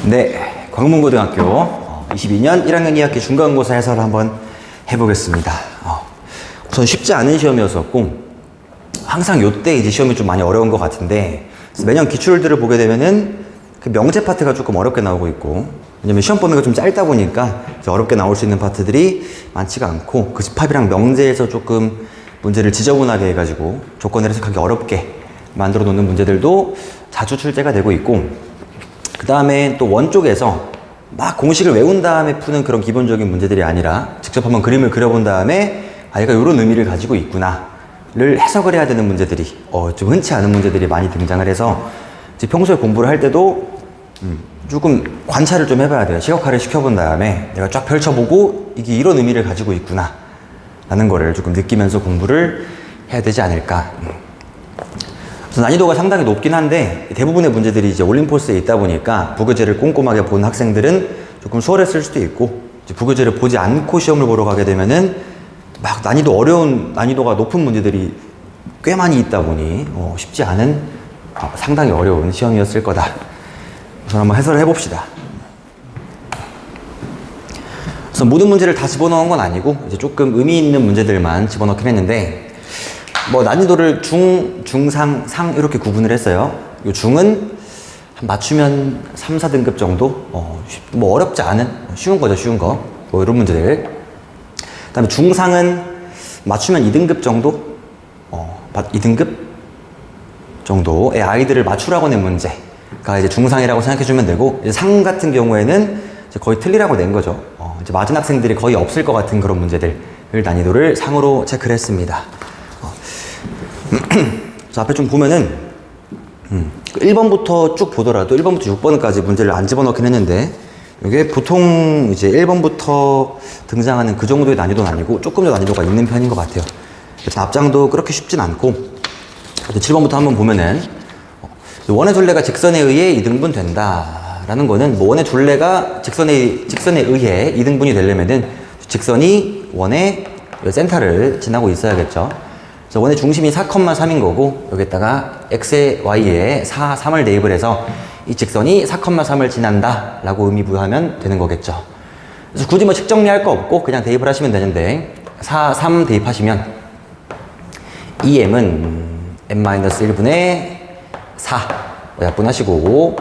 네, 광문고등학교 22년 1학년 2학기 중간고사 해설을 한번 해보겠습니다. 우선 쉽지 않은 시험이었었고 항상 요때 이제 시험이 좀 많이 어려운 것 같은데 매년 기출들을 보게 되면은 그 명제 파트가 조금 어렵게 나오고 있고, 왜냐면 시험 범위가 좀 짧다 보니까 어렵게 나올 수 있는 파트들이 많지가 않고 그 집합이랑 명제에서 조금 문제를 지저분하게 해가지고 조건을 해석하기 어렵게 만들어 놓는 문제들도 자주 출제가 되고 있고, 그 다음에 또 원 쪽에서 막 공식을 외운 다음에 푸는 그런 기본적인 문제들이 아니라 직접 한번 그림을 그려본 다음에 얘가 이런 의미를 가지고 있구나를 해석을 해야 되는 문제들이 좀 흔치 않은 문제들이 많이 등장을 해서 이제 평소에 공부를 할 때도 조금 관찰을 좀 해봐야 돼요. 시각화를 시켜본 다음에 내가 쫙 펼쳐보고 이게 이런 의미를 가지고 있구나 라는 거를 조금 느끼면서 공부를 해야 되지 않을까. 그래서 난이도가 상당히 높긴 한데 대부분의 문제들이 이제 올림포스에 있다 보니까 부교재를 꼼꼼하게 본 학생들은 조금 수월했을 수도 있고, 이제 부교재를 보지 않고 시험을 보러 가게 되면은 막 난이도가 높은 문제들이 꽤 많이 있다 보니 쉽지 않은 상당히 어려운 시험이었을 거다. 우선 한번 해설을 해봅시다. 그래서 모든 문제를 다 집어넣은 건 아니고 이제 조금 의미 있는 문제들만 집어넣긴 했는데, 뭐 난이도를 중상, 상 이렇게 구분을 했어요. 요 중은 맞추면 3, 4등급 정도? 뭐 어렵지 않은 쉬운 거죠, 쉬운 거. 뭐 이런 문제들. 그 다음에 중상은 맞추면 2등급 정도? 2등급 정도의 아이들을 맞추라고 낸 문제가 이제 중상이라고 생각해주면 되고, 이제 상 같은 경우에는 이제 거의 틀리라고 낸 거죠. 이제 맞은 학생들이 거의 없을 것 같은 그런 문제들을 난이도를 상으로 체크를 했습니다. 자, 앞에 좀 보면은 1번부터 쭉 보더라도 1번부터 6번까지 문제를 안 집어넣긴 했는데, 이게 보통 이제 1번부터 등장하는 그 정도의 난이도는 아니고 조금 더 난이도가 있는 편인 것 같아요. 앞장도 그렇게 쉽진 않고, 7번부터 한번 보면은 원의 둘레가 직선에 의해 이등분 된다 라는 거는, 뭐 원의 둘레가 직선에 의해 이등분이 되려면은 직선이 원의 센터를 지나고 있어야겠죠. 그래서 원의 중심이 4,3인 거고, 여기다가 x에 y에 4, 3을 대입을 해서 이 직선이 4,3을 지난다 라고 의미 부여하면 되는 거겠죠. 그래서 굳이 뭐 식 정리할 거 없고 그냥 대입을 하시면 되는데, 4, 3 대입하시면 2m은 m-1분의 4 약분하시고,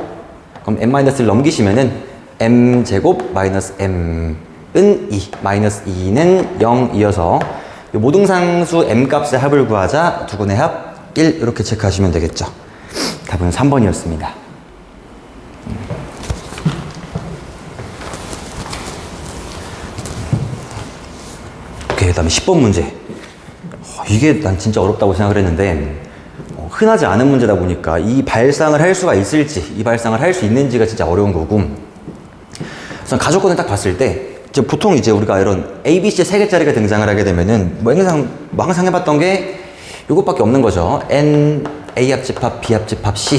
그럼 m-1을 넘기시면은 m제곱 마이너스 m은 2, 마이너스 2는 0이어서 모등상수 m값의 합을 구하자 두근의 합 1 이렇게 체크하시면 되겠죠. 답은 3번이었습니다. 오케이, 다음에 10번 문제. 이게 난 진짜 어렵다고 생각을 했는데, 흔하지 않은 문제다 보니까 이 발상을 할 수가 있을지, 이 발상을 할 수 있는지가 진짜 어려운 거고, 우선 가족권을 딱 봤을 때 보통 이제 우리가 이런 A, B, C 3개짜리가 등장을 하게 되면은 항상 해봤던 게 이것밖에 없는 거죠. N A 합집합 B 합집합 C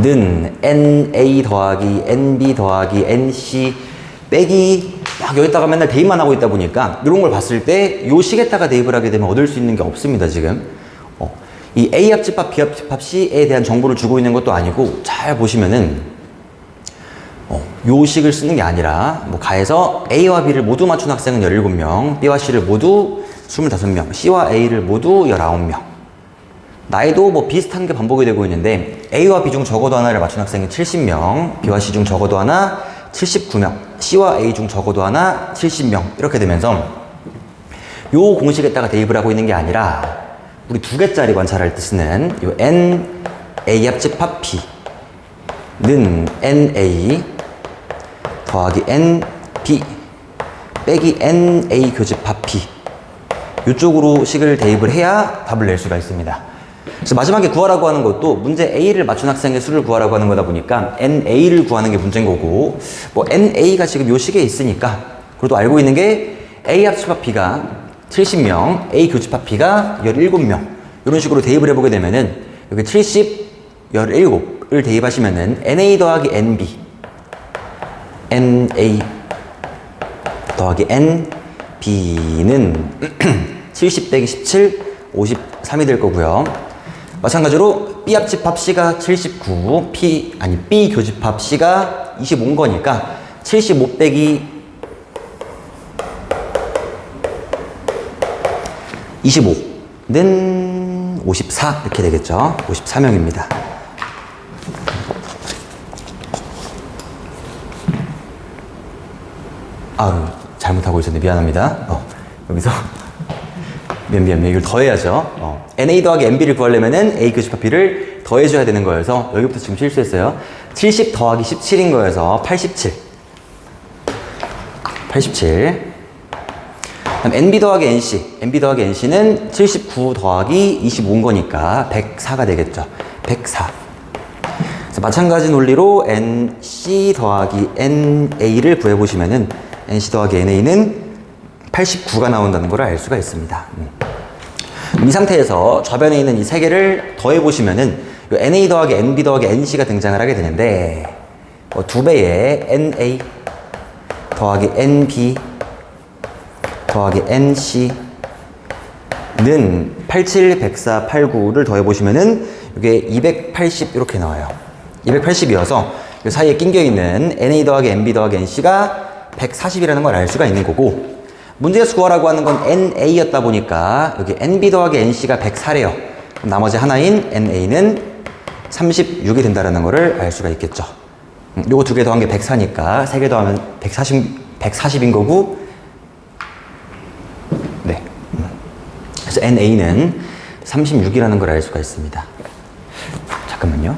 는 N A 더하기 N B 더하기 N C 빼기, 막 여기다가 맨날 대입만 하고 있다 보니까 이런 걸 봤을 때 요 식에다가 대입을 하게 되면 얻을 수 있는 게 없습니다, 지금. 이 A 합집합 B 합집합 C에 대한 정보를 주고 있는 것도 아니고, 잘 보시면은 요 식을 쓰는 게 아니라 뭐 가에서 A와 B를 모두 맞춘 학생은 17명, B와 C를 모두 25명, C와 A를 모두 19명. 나이도 뭐 비슷한 게 반복이 되고 있는데, A와 B 중 적어도 하나를 맞춘 학생이 70명, B와 C 중 적어도 하나 79명, C와 A 중 적어도 하나 70명 이렇게 되면서 요 공식에다가 대입을 하고 있는 게 아니라 우리 2개짜리 관찰할 때 쓰는 요 N A 합집합 B는 NA 더하기 NB 빼기 NA 교집합 B, 이쪽으로 식을 대입을 해야 답을 낼 수가 있습니다. 그래서 마지막에 구하라고 하는 것도 문제 A를 맞춘 학생의 수를 구하라고 하는 거다 보니까 NA를 구하는 게 문제인 거고, 뭐 NA가 지금 요 식에 있으니까, 그래도 알고 있는 게 A 합집합 B가 70명, A 교집합 B가 17명 이런 식으로 대입을 해보게 되면은 여기 70, 17을 대입하시면은 NA 더하기 NB NA 더하기 NB는 70 빼기 17, 53이 될 거고요. 마찬가지로 B 합집합 C가 79, B 교집합 C가 25인 거니까 75 빼기 25는 54 이렇게 되겠죠. 54명입니다. 아유, 잘못하고 있었네. 미안합니다. 여기서 미안. 이걸 더해야죠. NA 더하기 NB를 구하려면은 A 교집합 B를 더해줘야 되는 거여서 여기부터 지금 실수했어요. 70 더하기 17인 거여서 87. 그럼 NB 더하기 NC는 79 더하기 25인 거니까 104가 되겠죠. 104. 그래서 마찬가지 논리로 NC 더하기 NA를 구해보시면은 NC 더하기 NA는 89가 나온다는 걸 알 수가 있습니다. 이 상태에서 좌변에 있는 이 세 개를 더해보시면은 NA 더하기 NB 더하기 NC가 등장을 하게 되는데 2배의 NA 더하기 NB 더하기 NC는 87, 104, 89를 더해보시면은 이게 280 이렇게 나와요. 280이어서 이 사이에 낑겨있는 NA 더하기 NB 더하기 NC가 140이라는 걸 알 수가 있는 거고, 문제에서 구하라고 하는 건 NA였다 보니까 여기 NB 더하기 NC가 104래요. 그럼 나머지 하나인 NA는 36이 된다는 거를 알 수가 있겠죠. 요거 두 개 더한 게 104니까 세 개 더하면 140인 거고, 네. 그래서 NA는 36이라는 걸 알 수가 있습니다. 잠깐만요.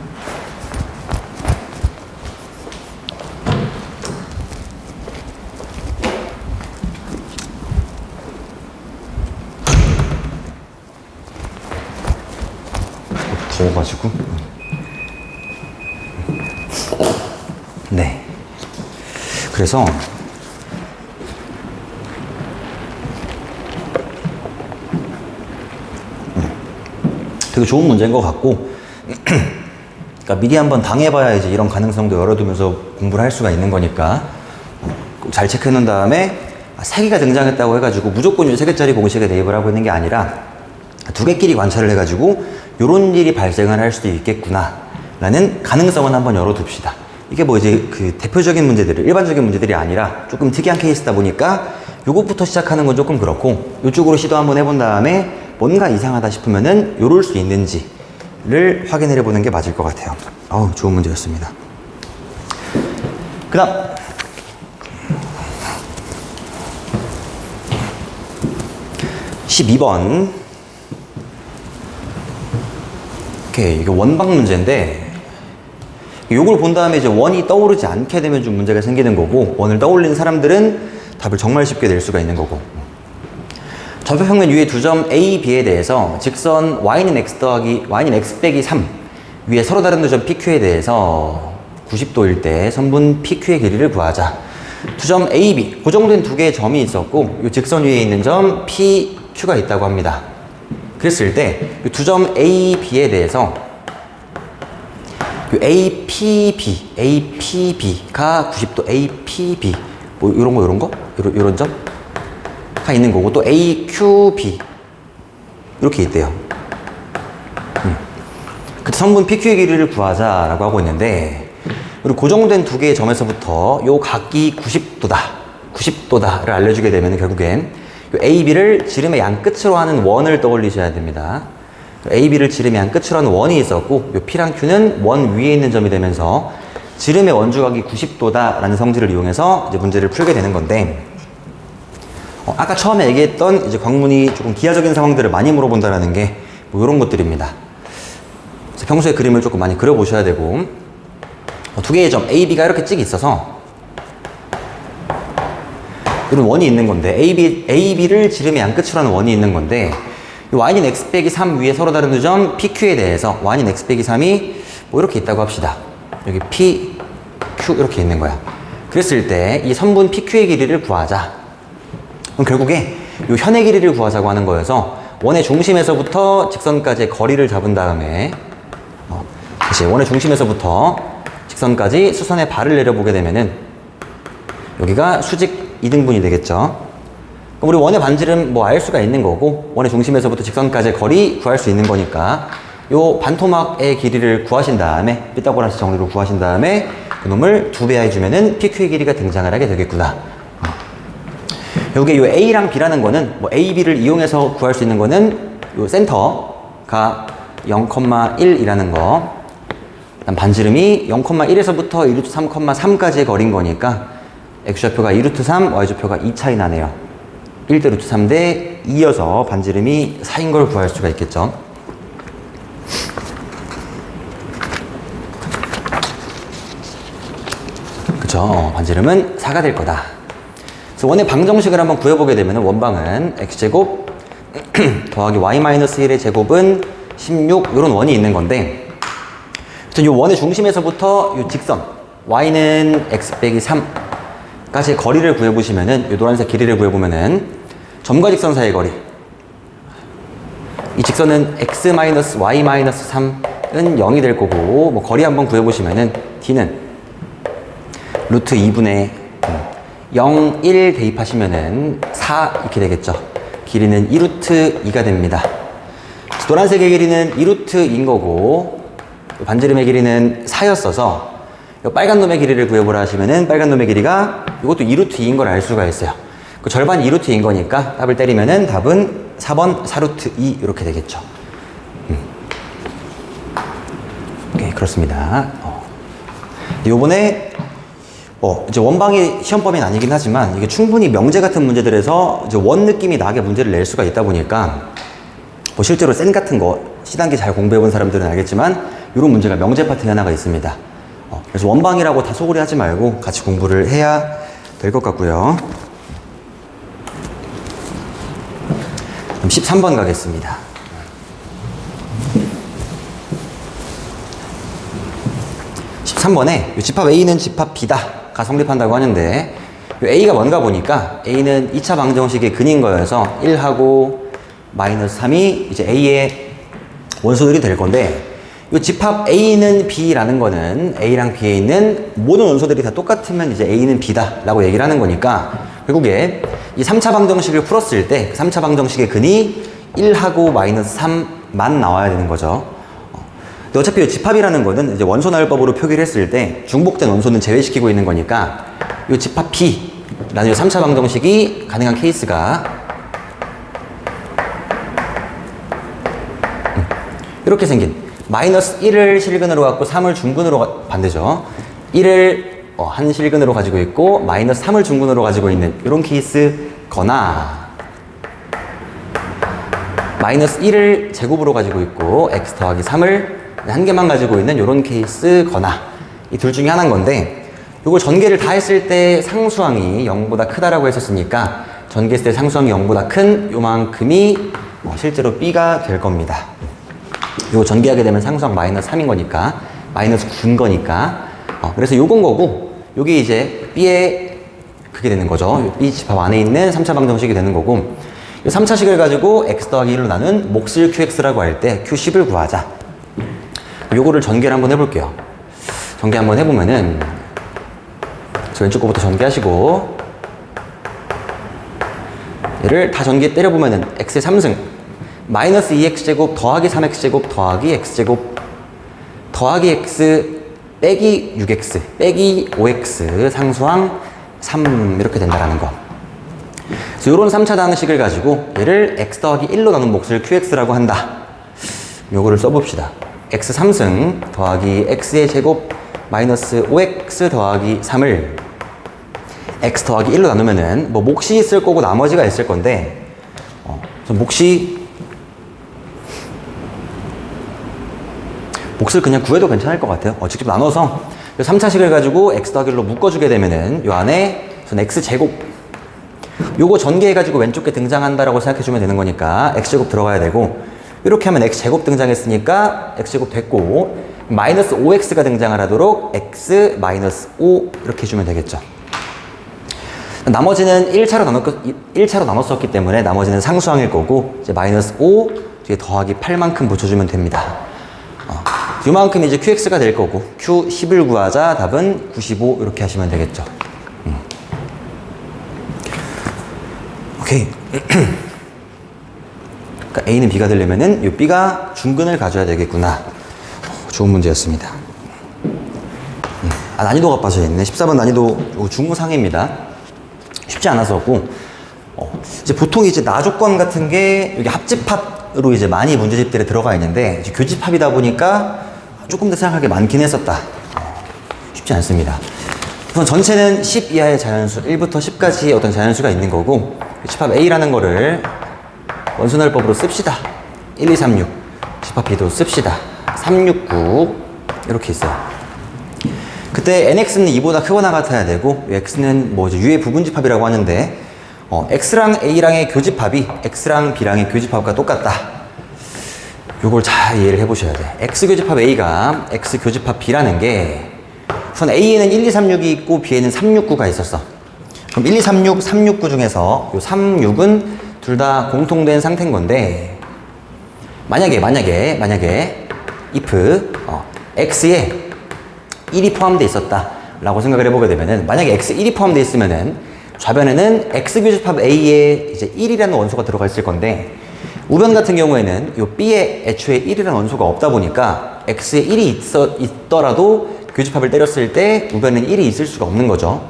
더워가지고. 네. 그래서 되게 좋은 문제인 것 같고, 그러니까 미리 한번 당해봐야 이제 이런 가능성도 열어두면서 공부를 할 수가 있는 거니까 꼭 잘 체크해 놓은 다음에 세 개가 등장했다고 해가지고 무조건 이 세 개짜리 공식에 대입을 하고 있는 게 아니라 두 개끼리 관찰을 해가지고 요런 일이 발생을 할 수도 있겠구나 라는 가능성은 한번 열어둡시다. 이게 뭐 이제 그 대표적인 문제들을, 일반적인 문제들이 아니라 조금 특이한 케이스다 보니까 요것부터 시작하는 건 조금 그렇고, 요쪽으로 시도 한번 해본 다음에 뭔가 이상하다 싶으면은 요럴 수 있는지를 확인을 해보는 게 맞을 것 같아요. 좋은 문제였습니다. 그 다음 12번. 오케이, 이게 원방 문제인데, 요걸 본 다음에 이제 원이 떠오르지 않게 되면 좀 문제가 생기는 거고, 원을 떠올린 사람들은 답을 정말 쉽게 낼 수가 있는 거고. 좌표평면 위에 두 점 A, B에 대해서 직선 y는 x 더하기 y는 x 빼기 3 위에 서로 다른 두 점 PQ에 대해서 90도일 때 선분 PQ의 길이를 구하자. 두 점 A, B, 고정된 두 개의 점이 있었고 이 직선 위에 있는 점 PQ가 있다고 합니다. 그랬을 때 두 점 A, B에 대해서 APB가 90도 APB 뭐 이런 점 가 있는 거고, 또 AQB 이렇게 있대요. 그때 선분 PQ의 길이를 구하자라고 하고 있는데, 그리고 고정된 두 개의 점에서부터 요 각이 90도다를 알려주게 되면 결국엔 요 AB를 지름의 양 끝으로 하는 원을 떠올리셔야 됩니다. AB를 지름의 양 끝으로 하는 원이 있었고, 요 P랑 Q는 원 위에 있는 점이 되면서 지름의 원주각이 90도다라는 성질을 이용해서 이제 문제를 풀게 되는 건데, 아까 처음에 얘기했던 이제 광문이 조금 기하적인 상황들을 많이 물어본다라는 게 뭐 이런 것들입니다. 그래서 평소에 그림을 조금 많이 그려보셔야 되고, 두 개의 점 AB가 이렇게 찍이 있어서 이런 원이 있는 건데, AB를 지름의 양 끝으로 하는 원이 있는 건데, y는 x 빼기 3 위에 서로 다른 두 점 PQ에 대해서 y는 x 빼기 3이 뭐 이렇게 있다고 합시다. 여기 P, Q 이렇게 있는 거야. 그랬을 때 이 선분 PQ의 길이를 구하자. 그럼 결국에 이 현의 길이를 구하자고 하는 거여서 원의 중심에서부터 직선까지의 거리를 잡은 다음에 다시 원의 중심에서부터 직선까지 수선의 발을 내려보게 되면은 여기가 수직 2등분이 되겠죠. 그럼 우리 원의 반지름 뭐 알 수가 있는 거고, 원의 중심에서부터 직선까지의 거리 구할 수 있는 거니까 요 반토막의 길이를 구하신 다음에 피타고라스 정리로 구하신 다음에 그놈을 2배 해주면은 PQ의 길이가 등장을 하게 되겠구나. 요게 요 A랑 B라는 거는 뭐 A, B를 이용해서 구할 수 있는 거는 요 센터가 0,1이라는 거, 그다음 반지름이 0,1에서부터 2루트 3,3까지의 거리인 거니까 X좌표가 2루트 3, Y좌표가 2 차이 나네요. 1대 루트 3대 2여서 반지름이 4인 걸 구할 수가 있겠죠. 그쵸? 반지름은 4가 될 거다. 그래서 원의 방정식을 한번 구해보게 되면 원방은 x제곱 더하기 y-1의 제곱은 16 이런 원이 있는 건데, 이 원의 중심에서부터 이 직선 y는 x 빼기 3까지의 거리를 구해보시면은, 이 노란색 길이를 구해보면은 점과 직선 사이의 거리, 이 직선은 x-y-3은 0이 될 거고, 뭐 거리 한번 구해보시면은 d는 루트 2분의 0, 1 대입하시면은 4 이렇게 되겠죠. 길이는 2루트 2가 됩니다. 노란색의 길이는 2루트 2인 거고, 반지름의 길이는 4였어서 빨간 놈의 길이를 구해보라 하시면은 빨간 놈의 길이가 이것도 2루트 2인 걸 알 수가 있어요. 그 절반 2루트 2인 거니까 답을 때리면은 답은 4번 4루트 2 이렇게 되겠죠. 오케이, 그렇습니다. 요번에 이제 원방이 시험 범위는 아니긴 하지만 이게 충분히 명제 같은 문제들에서 이제 원 느낌이 나게 문제를 낼 수가 있다 보니까 뭐 실제로 센 같은 거 C단계 잘 공부해본 사람들은 알겠지만 이런 문제가 명제 파트에 하나가 있습니다. 그래서 원방이라고 다 소홀히 하지 말고 같이 공부를 해야 될 것 같고요. 그럼 13번 가겠습니다. (13번에) 집합 A는 집합 B다가 성립한다고 하는데, A가 뭔가 보니까 A는 2차 방정식의 근인 거여서 1하고 마이너스 3이 이제 A의 원소들이 될 건데, 이 집합 A는 B라는 거는 A랑 B에 있는 모든 원소들이 다 똑같으면 이제 A는 B다 라고 얘기를 하는 거니까, 결국에 이 3차 방정식을 풀었을 때 3차 방정식의 근이 1하고 마이너스 3만 나와야 되는 거죠. 근데 어차피 이 집합이라는 거는 이제 원소 나열법으로 표기를 했을 때 중복된 원소는 제외시키고 있는 거니까, 이 집합 B라는 이 3차 방정식이 가능한 케이스가 이렇게 생긴, 마이너스 1을 실근으로 갖고 3을 중근으로, 반대죠. 1을 한 실근으로 가지고 있고 마이너스 3을 중근으로 가지고 있는 이런 케이스거나, 마이너스 1을 제곱으로 가지고 있고 x 더하기 3을 한 개만 가지고 있는 이런 케이스거나, 이 둘 중에 하나인 건데, 이걸 전개를 다 했을 때 상수항이 0보다 크다라고 했었으니까 전개했을 때 상수항이 0보다 큰 요만큼이 실제로 B가 될 겁니다. 이거 전개하게 되면 상수항 마이너스 3인 거니까, 마이너스 9인 거니까, 그래서 요건 거고, 요게 이제 B의 그게 되는 거죠. B 집합 안에 있는 3차 방정식이 되는 거고, 이 3차식을 가지고 x 더하기 1로 나눈 몫을 QX라고 할 때 Q10을 구하자. 요거를 전개를 한번 해볼게요. 전개 한번 해보면은, 저 왼쪽 거부터 전개하시고, 얘를 다 전개 때려보면은 x의 3승 마이너스 2x제곱 더하기 3x제곱 더하기 x제곱 더하기 x 빼기 6x 빼기 5x 상수항 3 이렇게 된다라는 거. 그래서 요런 3차 방식을 가지고 얘를 x 더하기 1로 나눈 몫을 qx라고 한다. 요거를 써봅시다. x 3승 더하기 x의 제곱 마이너스 5x 더하기 3을 x 더하기 1로 나누면은 뭐 몫이 있을 거고 나머지가 있을 건데, 몫을 그냥 구해도 괜찮을 것 같아요. 직접 나눠서 3차식을 가지고 x 더하기 1로 묶어주게 되면은 요 안에 x제곱, 요거 전개해가지고 왼쪽에 등장한다라고 생각해주면 되는 거니까 x제곱 들어가야 되고, 이렇게 하면 x제곱 등장했으니까 x제곱 됐고, 마이너스 5x가 등장을 하도록 x 마이너스 5 이렇게 해주면 되겠죠. 나머지는 1차로 나눴었기 때문에 나머지는 상수항일 거고, 이제 마이너스 5 뒤에 더하기 8만큼 붙여주면 됩니다. 요만큼 이제 QX가 될 거고, Q10을 구하자. 답은 95 이렇게 하시면 되겠죠. 오케이. 그러니까 A는 B가 되려면은 이 B가 중근을 가져야 되겠구나. 좋은 문제였습니다. 난이도가 빠져있네. 14번 난이도 중무상해입니다. 쉽지 않았었고, 이제 보통 이제 나조건 같은 게 여기 합집합으로 이제 많이 문제집들에 들어가 있는데, 이제 교집합이다 보니까 조금 더 생각하기 많긴 했었다. 쉽지 않습니다. 우선 전체는 10 이하의 자연수, 1부터 10까지 어떤 자연수가 있는 거고, 집합 A라는 거를 원순환법으로 씁시다. 1, 2, 3, 6. 집합 B도 씁시다. 3, 6, 9. 이렇게 있어요. 그때 nx는 2보다 크거나 같아야 되고, x는 뭐 이제 유의 부분집합이라고 하는데, x랑 a랑의 교집합이 x랑 b랑의 교집합과 똑같다. 요걸 잘 이해를 해보셔야 돼. x 교집합 a가 x 교집합 b라는 게, 우선 a에는 1, 2, 3, 6이 있고 b에는 3, 6, 9가 있었어. 그럼 1, 2, 3, 6, 3, 6, 9 중에서 요 3, 6은 둘 다 공통된 상태인 건데, 만약에 if x에 1이 포함되어 있었다 라고 생각을 해보게 되면은, 만약에 x 1이 포함되어 있으면은 좌변에는 x 교집합 a에 이제 1이라는 원소가 들어가 있을 건데, 우변 같은 경우에는 요 b에 애초에 1이라는 원소가 없다 보니까 x에 1이 있더라도 교집합을 때렸을 때 우변에는 1이 있을 수가 없는 거죠.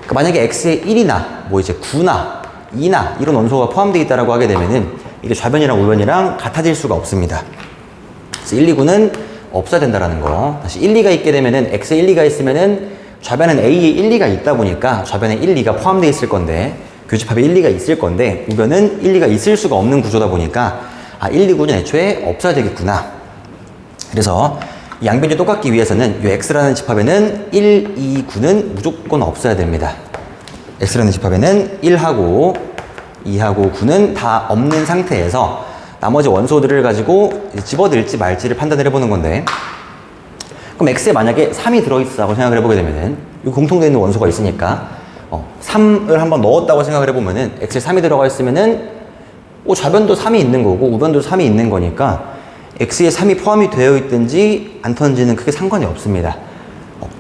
그러니까 만약에 x에 1이나 뭐 이제 9나 2나 이런 원소가 포함되어 있다라고 하게 되면은 이게 좌변이랑 우변이랑 같아질 수가 없습니다. 그래서 1, 2, 9는 없어야 된다라는 거. 다시 1, 2가 있게 되면은 x에 1, 2가 있으면은 좌변은 a에 1, 2가 있다 보니까 좌변에 1, 2가 포함되어 있을 건데, 교집합에 1, 2가 있을 건데 우변은 1, 2가 있을 수가 없는 구조다 보니까 1, 2, 9는 애초에 없어야 되겠구나. 그래서 양변이 똑같기 위해서는 이 x라는 집합에는 1, 2, 9는 무조건 없어야 됩니다. x라는 집합에는 1하고 2하고 9는 다 없는 상태에서 나머지 원소들을 가지고 집어넣을지 말지를 판단을 해보는 건데, 그럼 x에 만약에 3이 들어있다고 생각을 해보게 되면은, 이 공통되어 있는 원소가 있으니까 3을 한번 넣었다고 생각을 해보면은, x에 3이 들어가 있으면은 좌변도 3이 있는 거고 우변도 3이 있는 거니까 x에 3이 포함이 되어 있든지 않던지는 크게 상관이 없습니다.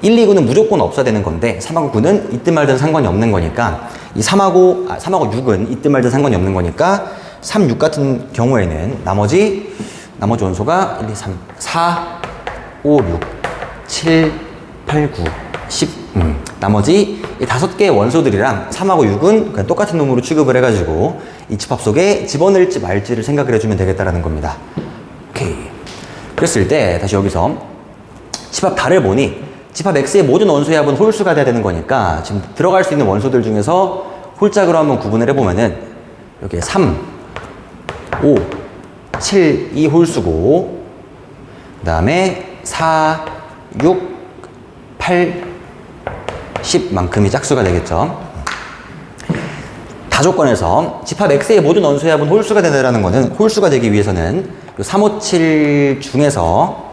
1, 2, 9는 무조건 없어야 되는 건데 3하고 9는 있든 말든 상관이 없는 거니까, 이 3하고 6은 있든 말든 상관이 없는 거니까 3, 6 같은 경우에는 나머지 원소가 1, 2, 3, 4, 5, 6, 7, 8, 9, 10 나머지 이 5개의 원소들이랑 3하고 6은 그냥 똑같은 놈으로 취급을 해가지고 이 집합 속에 집어넣을지 말지를 생각을 해주면 되겠다라는 겁니다. 오케이. 그랬을 때 다시 여기서 집합 다를 보니, 집합 X의 모든 원소의 합은 홀수가 돼야 되는 거니까 지금 들어갈 수 있는 원소들 중에서 홀짝으로 한번 구분을 해보면은 여기에 3, 5, 7, 이 홀수고, 그 다음에 4, 6, 8, 10만큼이 짝수가 되겠죠. 다조건에서 집합 X의 모든 원소의 합은 홀수가 된다는 것은, 홀수가 되기 위해서는 3, 5, 7 중에서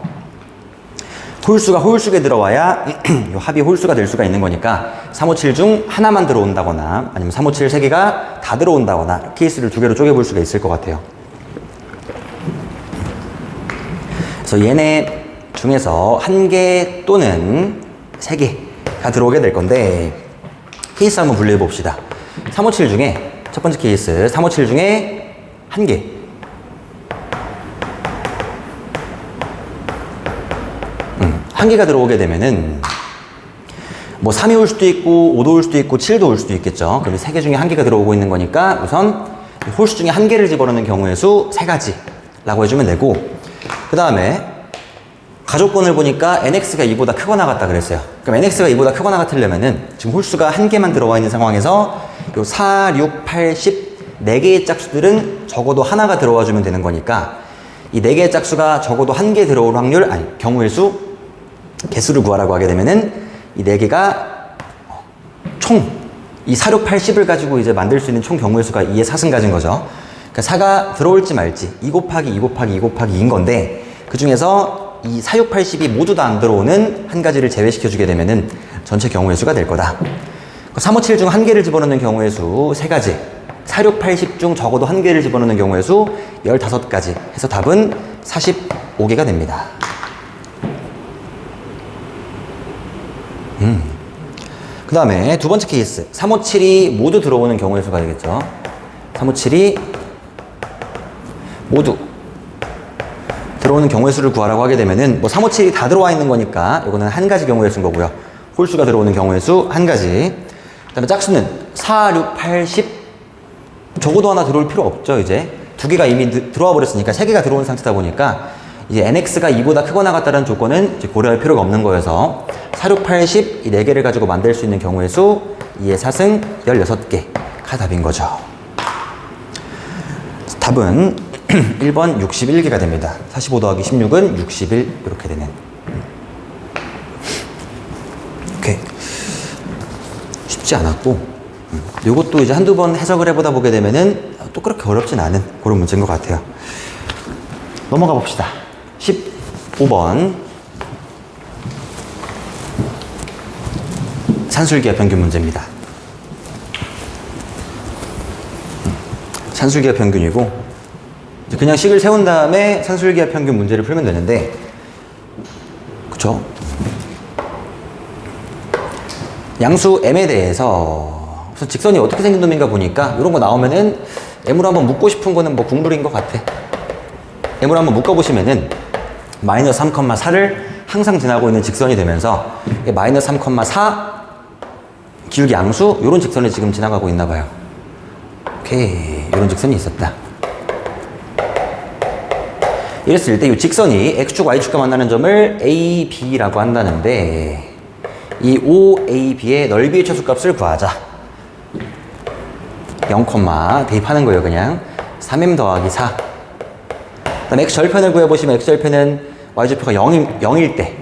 홀수가 홀수에 들어와야 이 합이 홀수가 될 수가 있는 거니까 3, 5, 7 중 하나만 들어온다거나 아니면 3, 5, 7 3개가 다 들어온다거나 케이스를 2개로 쪼개볼 수가 있을 것 같아요. 그래서 얘네 중에서 1개 또는 3개가 들어오게 될 건데, 케이스 한번 분류해 봅시다. 3, 5, 7 중에 첫 번째 케이스, 3, 5, 7 중에 1개. 1개가 들어오게 되면은 뭐 3이 올 수도 있고 5도 올 수도 있고 7도 올 수도 있겠죠. 그럼 3개 중에 1개가 들어오고 있는 거니까 우선 홀수 중에 1개를 집어넣는 경우의 수 3가지라고 해주면 되고, 그 다음에 가족권을 보니까 nx가 2보다 크거나 같다 그랬어요. 그럼 nx가 2보다 크거나 같으려면은 지금 홀수가 1개만 들어와 있는 상황에서 요 4, 6, 8, 10 4개의 짝수들은 적어도 하나가 들어와 주면 되는 거니까, 이 4개의 짝수가 적어도 1개 들어올 확률, 경우의 수, 개수를 구하라고 하게 되면은 이 4개가 총 이 4, 6, 8, 10을 가지고 이제 만들 수 있는 총 경우의 수가 2의 4승 가진 거죠. 그러니까 4가 들어올지 말지 2 곱하기 2 곱하기 2 곱하기 2인 건데, 그 중에서 이 4, 6, 8, 10이 모두 다 안 들어오는 한 가지를 제외시켜 주게 되면은 전체 경우의 수가 될 거다. 3, 5, 7 중 1개를 집어넣는 경우의 수 3가지, 4, 6, 8, 10 중 적어도 1개를 집어넣는 경우의 수 15가지 해서 답은 45개가 됩니다. 그 다음에 두 번째 케이스, 3, 5, 7이 모두 들어오는 경우의 수가 되겠죠. 3, 5, 7이 모두 들어오는 경우의 수를 구하라고 하게 되면은 뭐 357이 다 들어와 있는 거니까 이거는 한 가지 경우의 수인 거고요. 홀수가 들어오는 경우의 수 한 가지. 그 다음에 짝수는 4, 6, 8, 10 적어도 하나 들어올 필요 없죠. 이제 두 개가 이미 들어와 버렸으니까 세 개가 들어온 상태다 보니까 이제 nx가 2보다 크거나 같다는 조건은 이제 고려할 필요가 없는 거여서 4, 6, 8, 10 이 4개를 가지고 만들 수 있는 경우의 수 2의 4승 16개가 답인 거죠. 답은 1번 61개가 됩니다. 45 더하기 16은 61 이렇게 되는. 오케이. 쉽지 않았고 이것도 이제 한두 번 해석을 해보다 보게 되면은 또 그렇게 어렵진 않은 그런 문제인 것 같아요. 넘어가 봅시다. 15번 산술기하 평균 문제입니다. 산술기하 평균이고 그냥 식을 세운 다음에 산술기하 평균 문제를 풀면 되는데, 그쵸? 양수 m에 대해서 우선 직선이 어떻게 생긴 놈인가 보니까 이런 거 나오면은 m으로 한번 묶고 싶은 거는 뭐 국룰인 것 같아. m으로 한번 묶어보시면은 마이너스 3,4를 항상 지나고 있는 직선이 되면서 마이너스 3,4 기울기 양수 이런 직선을 지금 지나가고 있나 봐요. 오케이, 이런 직선이 있었다. 이랬을 때 이 직선이 x축, y축과 만나는 점을 a, b라고 한다는데 이 OAB의 넓이의 최소값을 구하자. 0, 대입하는 거예요. 그냥 3m 더하기 4. 그 다음에 x절편을 구해보시면 x절편은 y좌표가 0일 때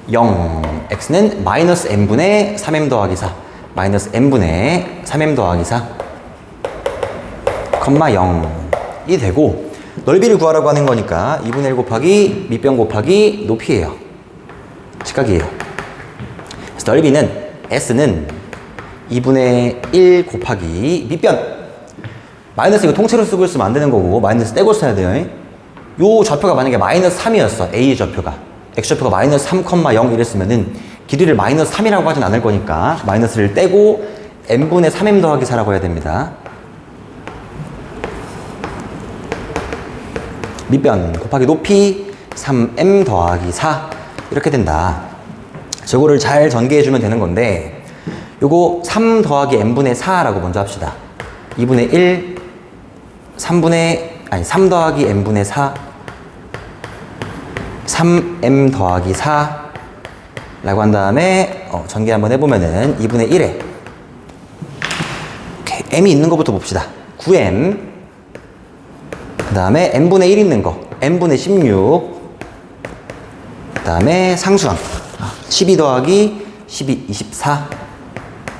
0, x는 마이너스 n분의 3m 더하기 4 마이너스 n분의 3m 더하기 4 0이 되고, 넓이를 구하라고 하는 거니까 2분의 1 곱하기 밑변 곱하기 높이에요. 직각이에요. 그래서 넓이는 S는 2분의 1 곱하기 밑변. 마이너스 이거 통째로 쓰고 있으면 안 되는 거고 마이너스 떼고 써야 돼요. 요 좌표가 만약에 마이너스 3이었어. A 좌표가. X좌표가 마이너스 3,0 이랬으면은 길이를 마이너스 3이라고 하진 않을 거니까 마이너스를 떼고 n분의 3m 더하기 4라고 해야 됩니다. 밑변 곱하기 높이 3m 더하기 4 이렇게 된다. 저거를 잘 전개해주면 되는 건데 요거 3 더하기 n분의 4라고 먼저 합시다. 2분의 1 3 더하기 n분의 4 3m 더하기 4 라고 한 다음에 전개 한번 해보면은 2분의 1에 m이 있는 것부터 봅시다. 9m 그 다음에 n분의 1 있는 거 n분의 16 그 다음에 상수항 12 더하기 12, 24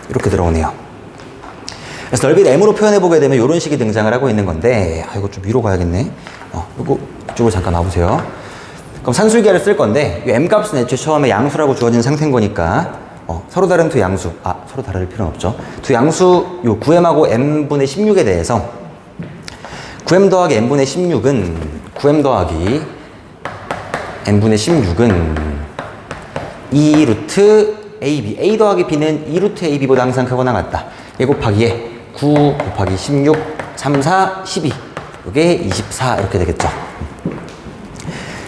이렇게 들어오네요. 그래서 넓이를 m으로 표현해보게 되면 이런 식이 등장을 하고 있는 건데, 이거 좀 위로 가야겠네. 이거 이쪽으로 잠깐 와보세요. 그럼 산술기하를 쓸 건데 이 m값은 애초에 처음에 양수라고 주어진 상태인 거니까 서로 다른 두 양수, 서로 다를 필요는 없죠. 두 양수 요 9m하고 n분의 16에 대해서 9m 더하기 n분의 16은 9m 더하기 n분의 16은 2 루트 AB, A 더하기 B는 2 루트 AB보다 항상 크거나 같다. 1 곱하기에 9 곱하기 16, 3, 4, 12 이게 24 이렇게 되겠죠.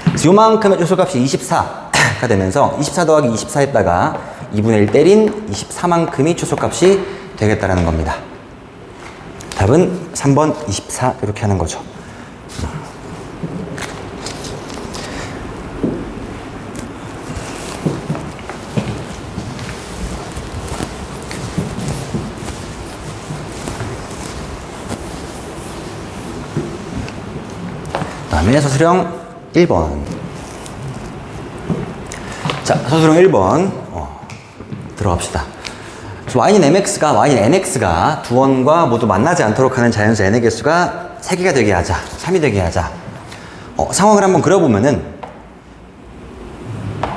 그래서 요만큼의 요소값이 24가 되면서 24 더하기 24에다가 2분의 1 때린 24만큼이 최소값이 되겠다라는 겁니다. 답은 3번 24 이렇게 하는 거죠. 다음에 서술형 1번. 자, 서술형 1번 들어갑시다. y인 mx가 y인 nx가 두 원과 모두 만나지 않도록 하는 자연수 n의 개수가 3개가 되게 하자, 3이 되게 하자. 상황을 한번 그려보면은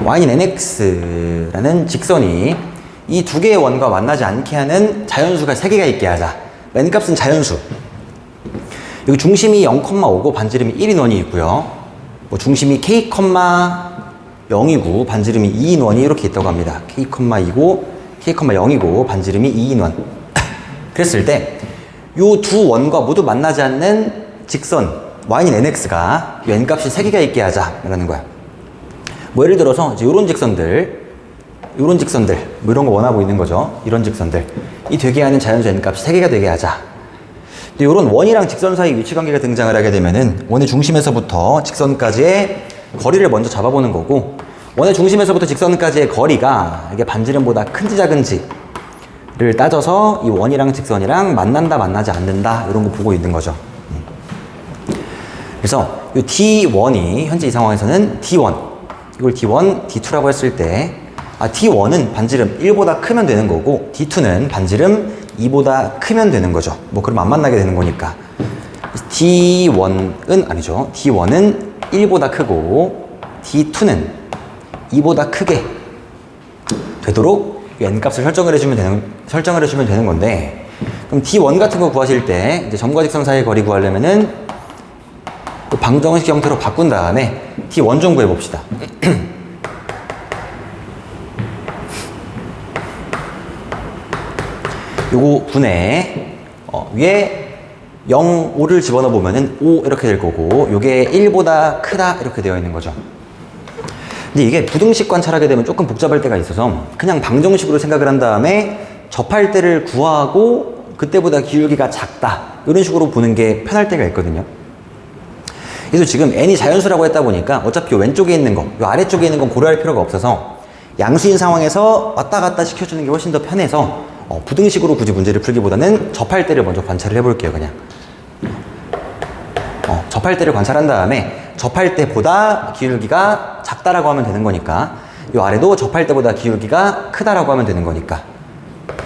y인 nx라는 직선이 이 두 개의 원과 만나지 않게 하는 자연수가 3개가 있게 하자. n값은 자연수. 여기 중심이 0,5고 반지름이 1인 원이 있고요. 뭐 중심이 k,0이고 반지름이 2인 원이 이렇게 있다고 합니다. k,2고 k,0이고 반지름이 2인 원. 그랬을 때 요 두 원과 모두 만나지 않는 직선, y인 nx가 이 n값이 3개가 있게 하자라는 거야. 뭐 예를 들어서 이제 요런 직선들 뭐 이런 거 원하고 있는 거죠. 이런 직선들 이 되게 하는 자연수 n값이 3개가 되게 하자. 근데 요런 원이랑 직선 사이 위치관계가 등장을 하게 되면은 원의 중심에서부터 직선까지의 거리를 먼저 잡아보는 거고, 원의 중심에서부터 직선까지의 거리가 이게 반지름보다 큰지 작은지를 따져서 이 원이랑 직선이랑 만난다 만나지 않는다 이런 거 보고 있는 거죠. 그래서 이 D1이 현재 이 상황에서는 D1, 이걸 D1, D2라고 했을 때 D1은 반지름 1보다 크면 되는 거고 D2는 반지름 2보다 크면 되는 거죠. 뭐 그럼 안 만나게 되는 거니까. D1은 아니죠. D1은 1보다 크고 D2는 2보다 크게 되도록 n값을 설정을 해주면 되는 건데, 그럼 D1 같은 거 구하실 때 이제 점과 직선 사이의 거리 구하려면은 또 방정식 형태로 바꾼 다음에 D1 좀 구해봅시다. 요거 분해 위에 0, 5를 집어넣어 보면은 5 이렇게 될 거고, 요게 1보다 크다 이렇게 되어 있는 거죠. 근데 이게 부등식 관찰하게 되면 조금 복잡할 때가 있어서 그냥 방정식으로 생각을 한 다음에 접할 때를 구하고 그때보다 기울기가 작다 이런 식으로 보는 게 편할 때가 있거든요. 그래서 지금 n이 자연수라고 했다 보니까 어차피 요 왼쪽에 있는 거, 요 아래쪽에 있는 건 고려할 필요가 없어서 양수인 상황에서 왔다 갔다 시켜주는 게 훨씬 더 편해서 부등식으로 굳이 문제를 풀기보다는 접할 때를 먼저 관찰을 해볼게요. 그냥 접할 때를 관찰한 다음에 접할 때보다 기울기가 작다라고 하면 되는 거니까, 요 아래도 접할 때보다 기울기가 크다라고 하면 되는 거니까,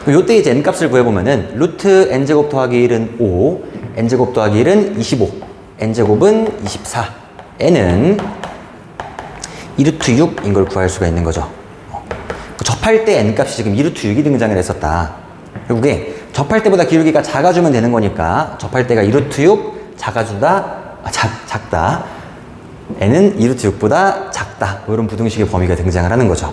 요때 이제 n값을 구해보면은 루트 n제곱 더하기 1은 5, n제곱 더하기 1은 25, n제곱은 24, n은 2루트 6인 걸 구할 수가 있는 거죠. 접할 때 n값이 지금 2루트 6이 등장을 했었다. 결국에 접할 때보다 기울기가 작아주면 되는 거니까 접할 때가 2루트 6, 작다. n은 2루트 6보다 작다. 뭐 이런 부등식의 범위가 등장을 하는 거죠.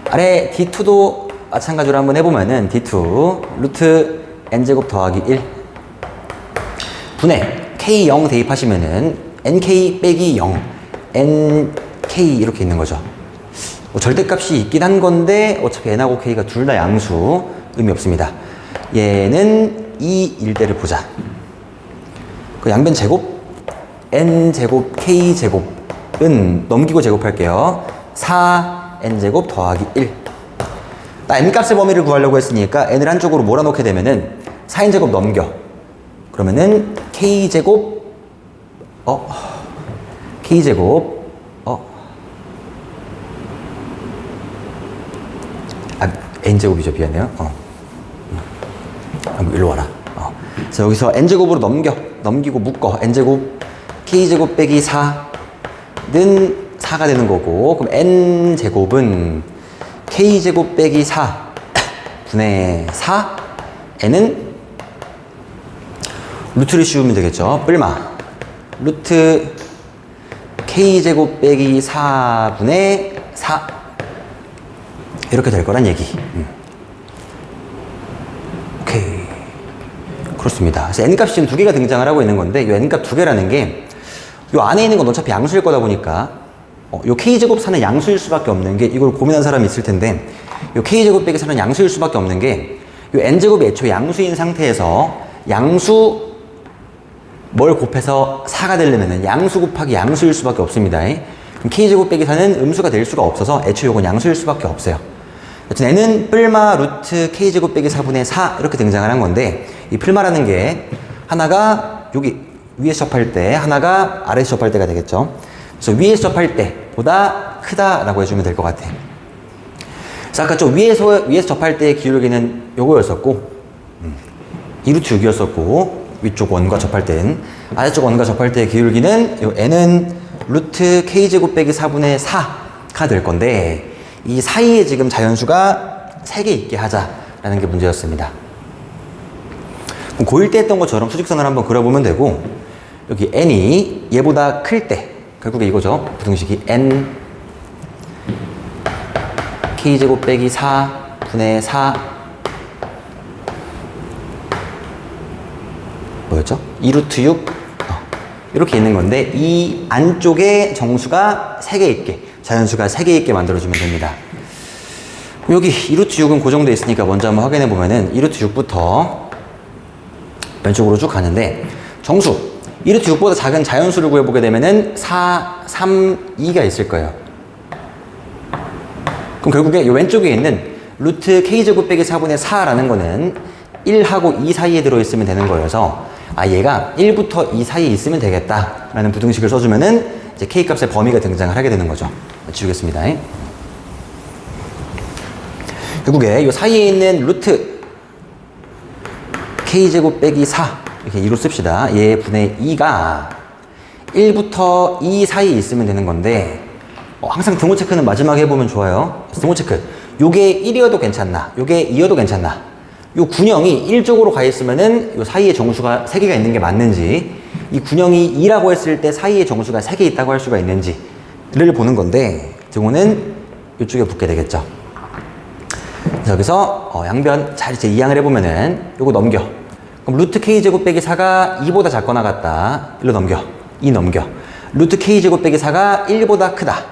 아래 D2도 마찬가지로 한번 해보면은 D2 루트 n제곱 더하기 1 분해 K0 대입하시면은 NK 빼기 0 NK 이렇게 있는 거죠. 절대값이 있긴 한 건데 어차피 n하고 k가 둘 다 양수 의미 없습니다. 얘는 2일 때를 보자. 그 양변 제곱 n제곱 k제곱은 넘기고 제곱할게요. 4n제곱 더하기 1. 나 n값의 범위를 구하려고 했으니까 n을 한쪽으로 몰아놓게 되면은 4n제곱 넘겨. 그러면은 k제곱 n제곱이죠. 미안해요. 일로 와라. 그래서 여기서 n제곱으로 넘기고 묶어. n제곱 k제곱 빼기 4는 4가 되는 거고, 그럼 n제곱은 k제곱 빼기 4 분의 4 n은 루트를 씌우면 되겠죠. 뿔마 루트 k제곱 빼기 4분의 4 이렇게 될 거란 얘기. 오케이. 그렇습니다. 그래서 n값이 지금 2개가 등장을 하고 있는 건데, 이 n값 2개라는 게 이 안에 있는 건 어차피 양수일 거다 보니까 요 k제곱 4는 양수일 수밖에 없는 게, 이걸 고민한 사람이 있을 텐데, 요 k제곱 빼기 4는 양수일 수밖에 없는 게, 요 n제곱이 애초에 양수인 상태에서 양수 뭘 곱해서 4가 되려면은 양수 곱하기 양수일 수밖에 없습니다. 그럼 k제곱 빼기 4는 음수가 될 수가 없어서 애초에 요건 양수일 수밖에 없어요. 여튼 n은 뿔마 루트 k제곱 빼기 4분의 4 이렇게 등장을 한 건데, 이 뿔마라는 게 하나가 여기 위에서 접할 때, 하나가 아래에서 접할 때가 되겠죠. 그래서 위에서 접할 때보다 크다라고 해주면 될 것 같아. 그래서 아까 좀 위에서 접할 때의 기울기는 요거였었고 2루트 6이었었고, 위쪽 원과 접할 때는, 아래쪽 원과 접할 때의 기울기는 요 n은 루트 k제곱 빼기 4분의 4가 될 건데, 이 사이에 지금 자연수가 3개 있게 하자라는 게 문제였습니다. 그럼 고1 때 했던 것처럼 수직선을 한번 그려보면 되고, 여기 n이 얘보다 클 때 결국에 이거죠. 부등식이 n k제곱 빼기 4분의 4 뭐였죠? 2루트 6 이렇게 있는 건데 이 안쪽에 정수가 3개 있게, 자연수가 3개 있게 만들어주면 됩니다. 여기 2루트 6은 고정되어 있으니까 먼저 한번 확인해 보면은 2루트 6부터 왼쪽으로 쭉 가는데 정수 2루트 6보다 작은 자연수를 구해보게 되면은 4, 3, 2가 있을 거예요. 그럼 결국에 이 왼쪽에 있는 루트 k제곱 빼기 4분의 4라는 거는 1하고 2 사이에 들어있으면 되는 거여서 얘가 1부터 2 사이에 있으면 되겠다 라는 부등식을 써주면은 이제 k값의 범위가 등장을 하게 되는 거죠. 지우겠습니다. 결국에 이 사이에 있는 루트 k제곱 빼기 4 이렇게 2로 씁시다. 얘 분의 2가 1부터 2 사이에 있으면 되는 건데 항상 등호 체크는 마지막에 해보면 좋아요. 등호 체크. 요게 1이어도 괜찮나? 요게 2여도 괜찮나? 요 군형이 1쪽으로 가 있으면은 요 사이에 정수가 3개가 있는 게 맞는지, 이 군형이 2라고 했을 때 사이에 정수가 3개 있다고 할 수가 있는지를 보는 건데 등호는 이쪽에 붙게 되겠죠. 그래서 여기서 양변 잘 이제 이항을 해보면은 요거 넘겨. 그럼 루트 k제곱 빼기 4가 2보다 작거나 같다. 1로 넘겨. 2 넘겨. 루트 k제곱 빼기 4가 1보다 크다.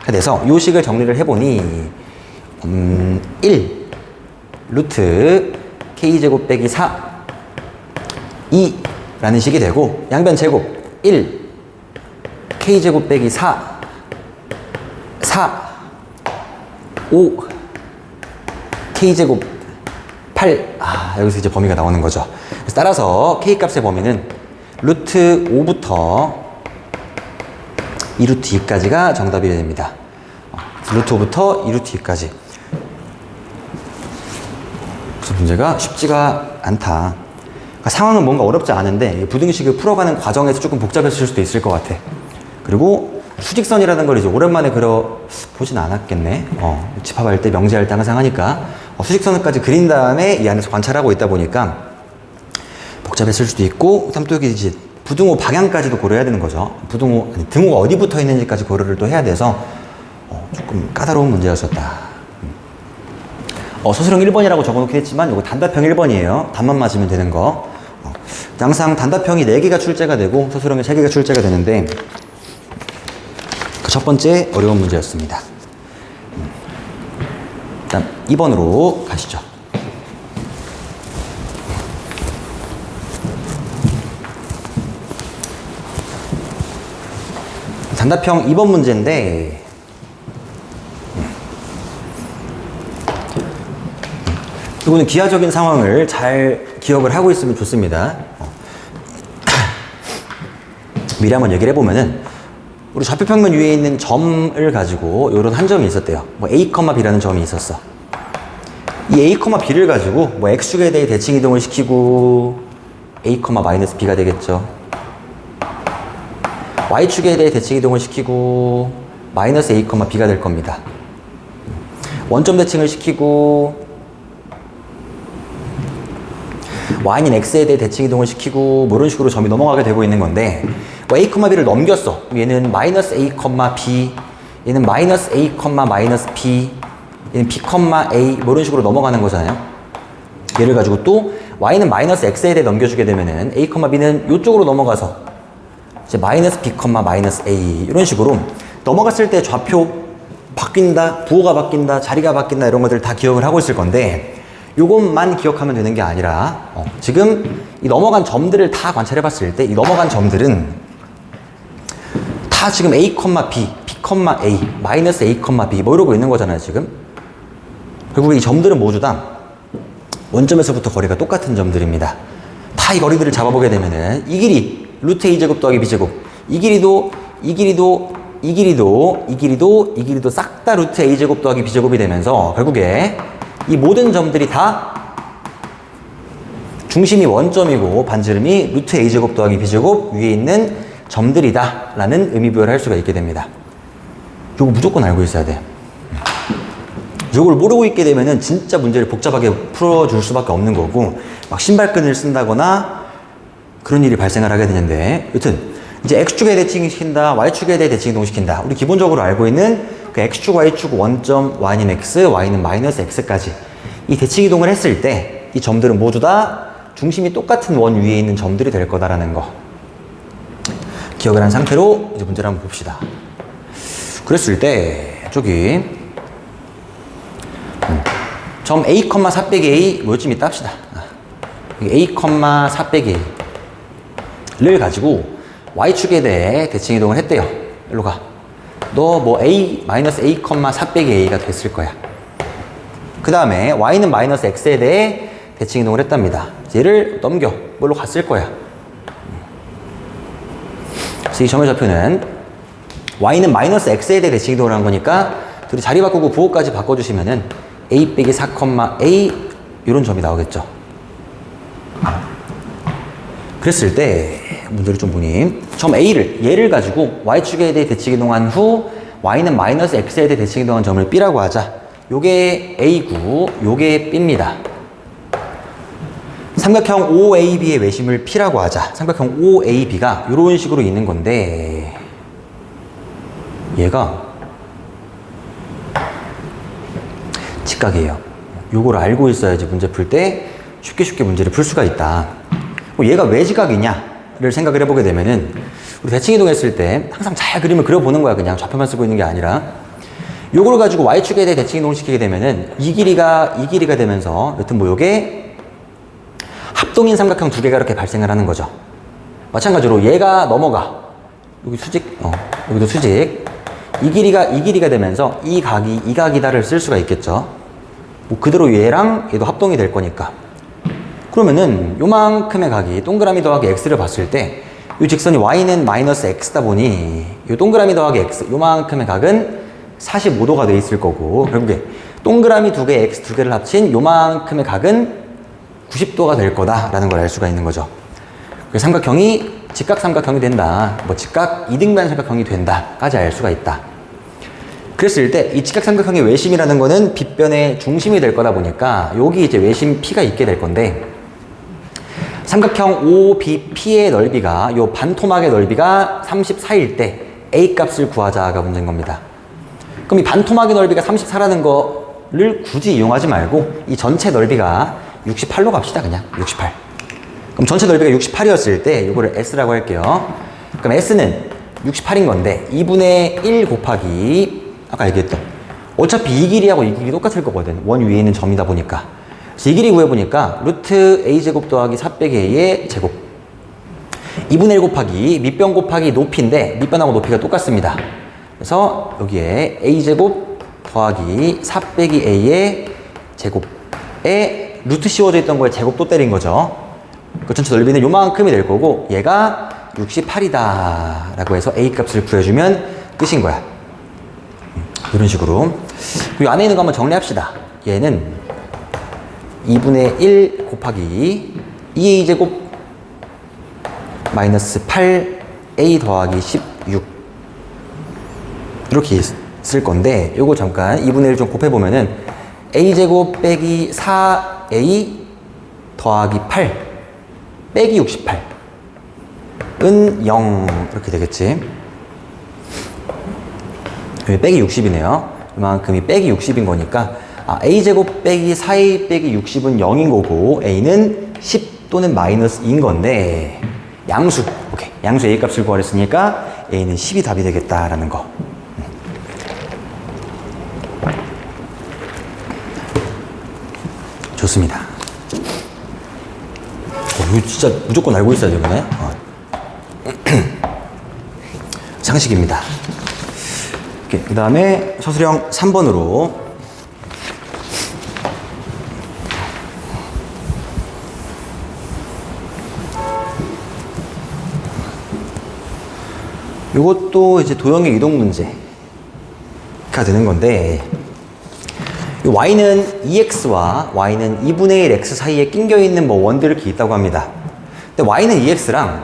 그래서 요 식을 정리를 해보니 1 루트 k제곱 빼기 4 2 라는 식이 되고 양변 제곱 1 k제곱 빼기 4 4 5 k제곱 8 여기서 이제 범위가 나오는 거죠. 그래서 따라서 k값의 범위는 루트 5부터 2루트 2까지가 정답이 됩니다. 루트 5부터 2루트 2까지. 그래서 문제가 쉽지가 않다. 그러니까 상황은 뭔가 어렵지 않은데 부등식을 풀어가는 과정에서 조금 복잡했을 수도 있을 것 같아. 그리고 수직선이라는 걸 이제 오랜만에 그려보진 않았겠네. 집합할 때, 명제할 때 항상 하니까 수직선까지 그린 다음에 이 안에서 관찰하고 있다 보니까 복잡했을 수도 있고, 그다음 또 여기 이제 부등호 방향까지도 고려해야 되는 거죠. 등호가 어디 붙어 있는지까지 고려를 또 해야 돼서 조금 까다로운 문제였었다. 서술형 1번이라고 적어놓긴 했지만 이거 단답형 1번이에요. 답만 맞으면 되는 거. 항상 단답형이 4개가 출제가 되고 서술형이 3개가 출제가 되는데 그 첫 번째 어려운 문제였습니다. 일단 2번으로 가시죠. 단답형 2번 문제인데 이거는 기하적인 상황을 잘 기억을 하고 있으면 좋습니다. 미리 한번 얘기를 해보면은 우리 좌표평면 위에 있는 점을 가지고 이런 한 점이 있었대요. A, B라는 점이 있었어. 이 A, B를 가지고 X축에 대해 대칭 이동을 시키고 A, B가 되겠죠. Y축에 대해 대칭 이동을 시키고 A, B가 될 겁니다. 원점 대칭을 시키고 Y인 X에 대해 대칭 이동을 시키고 이런 식으로 점이 넘어가게 되고 있는 건데 A, B를 넘겼어. 얘는 A, B, 얘는 A, B, 얘는 B, A 이런 식으로 넘어가는 거잖아요. 얘를 가지고 또 Y는 X에 대해 넘겨주게 되면은 A, B는 이쪽으로 넘어가서 이제 B, A 이런 식으로 넘어갔을 때 좌표 바뀐다, 부호가 바뀐다, 자리가 바뀐다 이런 것들 다 기억을 하고 있을 건데 요것만 기억하면 되는 게 아니라 지금 이 넘어간 점들을 다 관찰해 봤을 때 이 넘어간 점들은 다 지금 A, B, B, A, A, B 이러고 있는 거잖아요 지금. 결국에 이 점들은 모두 다 원점에서부터 거리가 똑같은 점들입니다. 다 이 거리들을 잡아보게 되면은 이 길이 루트 A제곱 더하기 B제곱, 이 길이도 싹 다 루트 A제곱 더하기 B제곱이 되면서 결국에 이 모든 점들이 다 중심이 원점이고 반지름이 루트 A제곱 더하기 B제곱 위에 있는 점들이다 라는 의미부여를 할 수가 있게 됩니다. 요거 무조건 알고 있어야 돼. 요걸 모르고 있게 되면은 진짜 문제를 복잡하게 풀어줄 수밖에 없는 거고 막 신발끈을 쓴다거나 그런 일이 발생을 하게 되는데 여튼 이제 X축에 대칭시킨다, Y축에 대해 대칭 이동시킨다. 우리 기본적으로 알고 있는 그 X축, Y축 원점 Y는 X, Y는 X까지 이 대칭 이동을 했을 때 이 점들은 모두 다 중심이 똑같은 원 위에 있는 점들이 될 거다라는 거. 기억을 한 상태로 이제 문제를 한번 봅시다. 그랬을 때 저기 점 a, 4 빼기 a 뭐쯤 있다 합시다. a, 4 빼기 a를 가지고 y축에 대해 대칭 이동을 했대요. 일로 가. 너 뭐 a, -a, 4 빼기 a가 됐을 거야. 그 다음에 y는 마이너스 x에 대해 대칭 이동을 했답니다. 얘를 넘겨. 뭘로 갔을 거야. 그래서 이 점의 좌표는 y는 마이너스 x에 대해 대칭 이동을 한 거니까 둘이 자리 바꾸고 부호까지 바꿔주시면은 a 빼기 4, a 이런 점이 나오겠죠. 그랬을 때 문제를 좀 보니 점 a를 얘를 가지고 y축에 대해 대칭 이동한 후 y는 마이너스 x에 대해 대칭 이동한 점을 b라고 하자. 요게 a고 요게 b입니다. 삼각형 OAB의 외심을 P라고 하자. 삼각형 OAB가 이런 식으로 있는 건데 얘가 직각이에요. 요걸 알고 있어야지 문제 풀 때 쉽게 문제를 풀 수가 있다. 얘가 왜 직각이냐를 생각을 해보게 되면은 우리 대칭 이동했을 때 항상 잘 그림을 그려보는 거야. 그냥 좌표만 쓰고 있는 게 아니라 요걸 가지고 Y축에 대해 대칭 이동을 시키게 되면은 이 길이가 되면서 여튼 뭐 요게 합동인 삼각형 두 개가 이렇게 발생을 하는 거죠. 마찬가지로 얘가 넘어가. 여기 수직, 여기도 수직. 이 길이가 되면서 이 각이다를 쓸 수가 있겠죠. 뭐 그대로 얘랑 얘도 합동이 될 거니까. 그러면은 요만큼의 각이 동그라미 더하기 x를 봤을 때 이 직선이 y는 마이너스 x다 보니 이 동그라미 더하기 x 요만큼의 각은 45도가 돼 있을 거고 결국에 동그라미 두 개, x 두 개를 합친 요만큼의 각은 90도가 될 거다라는 걸 알 수가 있는 거죠. 그래서 삼각형이 직각 삼각형이 된다. 뭐 직각 이등변 삼각형이 된다까지 알 수가 있다. 그랬을 때 이 직각 삼각형의 외심이라는 거는 빗변의 중심이 될 거다 보니까 여기 이제 외심 P가 있게 될 건데 삼각형 OBP의 넓이가 요 반토막의 넓이가 34일 때 A 값을 구하자가 문제인 겁니다. 그럼 이 반토막의 넓이가 34라는 거를 굳이 이용하지 말고 이 전체 넓이가 68로 갑시다. 그냥 68. 그럼 전체 넓이가 68이었을 때 이거를 S라고 할게요. 그럼 S는 68인 건데 2분의 1 곱하기 아까 얘기했던 어차피 이 길이하고 이 길이 똑같을 거거든. 원 위에 있는 점이다 보니까. 그래서 이 길이 구해보니까 루트 a제곱 더하기 4 빼기 a의 제곱 2분의 1 곱하기 밑변 곱하기 높이인데 밑변하고 높이가 똑같습니다. 그래서 여기에 a제곱 더하기 4 빼기 a의 제곱에 루트 씌워져 있던 거에 제곱 또 때린 거죠. 그 전체 넓이는 요만큼이 될 거고 얘가 68이다 라고 해서 a 값을 구해주면 끝인 거야. 이런 식으로. 그리고 안에 있는 거 한번 정리합시다. 얘는 2분의 1 곱하기 2a제곱 마이너스 8a 더하기 16 이렇게 쓸 건데 요거 잠깐 2분의 1 좀 곱해보면은 a제곱 빼기 4a 더하기 8 빼기 68은 0 이렇게 되겠지. 여기 빼기 60이네요. 이만큼이 빼기 60인 거니까 a제곱 빼기 4a 빼기 60은 0인 거고 a는 10 또는 마이너스 2인 건데 양수, 오케이. 양수 a 값을 구하랬으니까 a는 10이 답이 되겠다라는 거. 좋습니다. 이거 진짜 무조건 알고 있어야 되겠네. 상식입니다. 그 다음에 서술형 3번으로 이것도 이제 도형의 이동 문제가 되는 건데 y는 2x와 y는 2분의 1 x 사이에 낑겨 있는 뭐 원들이 이렇게 있다고 합니다. 근데 y는 2x랑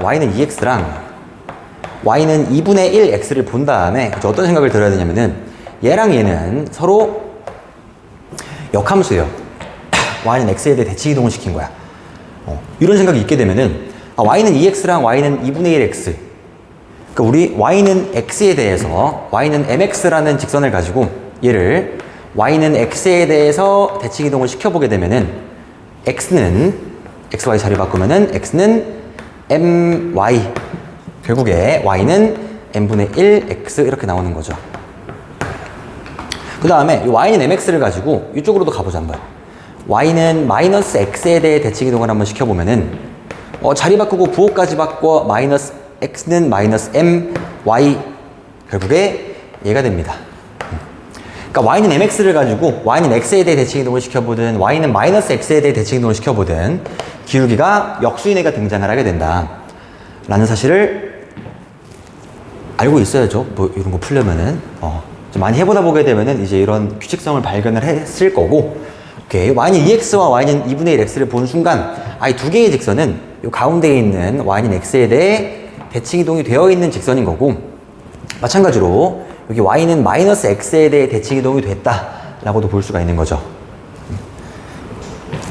y는 2분의 1 x를 본 다음에 어떤 생각을 들어야 되냐면은 얘랑 얘는 서로 역함수예요. y는 x에 대해 대칭 이동을 시킨 거야. 이런 생각이 있게 되면은 y는 2x랑 y는 2분의 1 x. 그러니까 우리 y는 x에 대해서 y는 mx라는 직선을 가지고 얘를 y는 x에 대해서 대칭 이동을 시켜보게 되면은 x는 xy 자리 바꾸면은 x는 my 결국에 y는 n분의 1 x 이렇게 나오는 거죠. 그 다음에 y는 mx를 가지고 이쪽으로도 가보자 한번. y는 마이너스 x에 대해 대칭 이동을 한번 시켜보면은 자리 바꾸고 부호까지 바꿔 마이너스 x는 마이너스 m y 결국에 얘가 됩니다. 그러니까 y는 mx를 가지고 y는 x에 대해 대칭 이동을 시켜보든 y는 마이너스 x에 대해 대칭 이동을 시켜보든 기울기가 역수인회가 등장을 하게 된다 라는 사실을 알고 있어야죠. 뭐 이런 거 풀려면은 좀 많이 해보다 보게 되면은 이제 이런 규칙성을 발견을 했을 거고, 오케이. y는 2x와 y는 2분의 1 x를 보는 순간 이 두 개의 직선은 이 가운데에 있는 y는 x에 대해 대칭 이동이 되어 있는 직선인 거고, 마찬가지로 여기 y는 마이너스 x에 대해 대칭 이동이 됐다라고도 볼 수가 있는 거죠.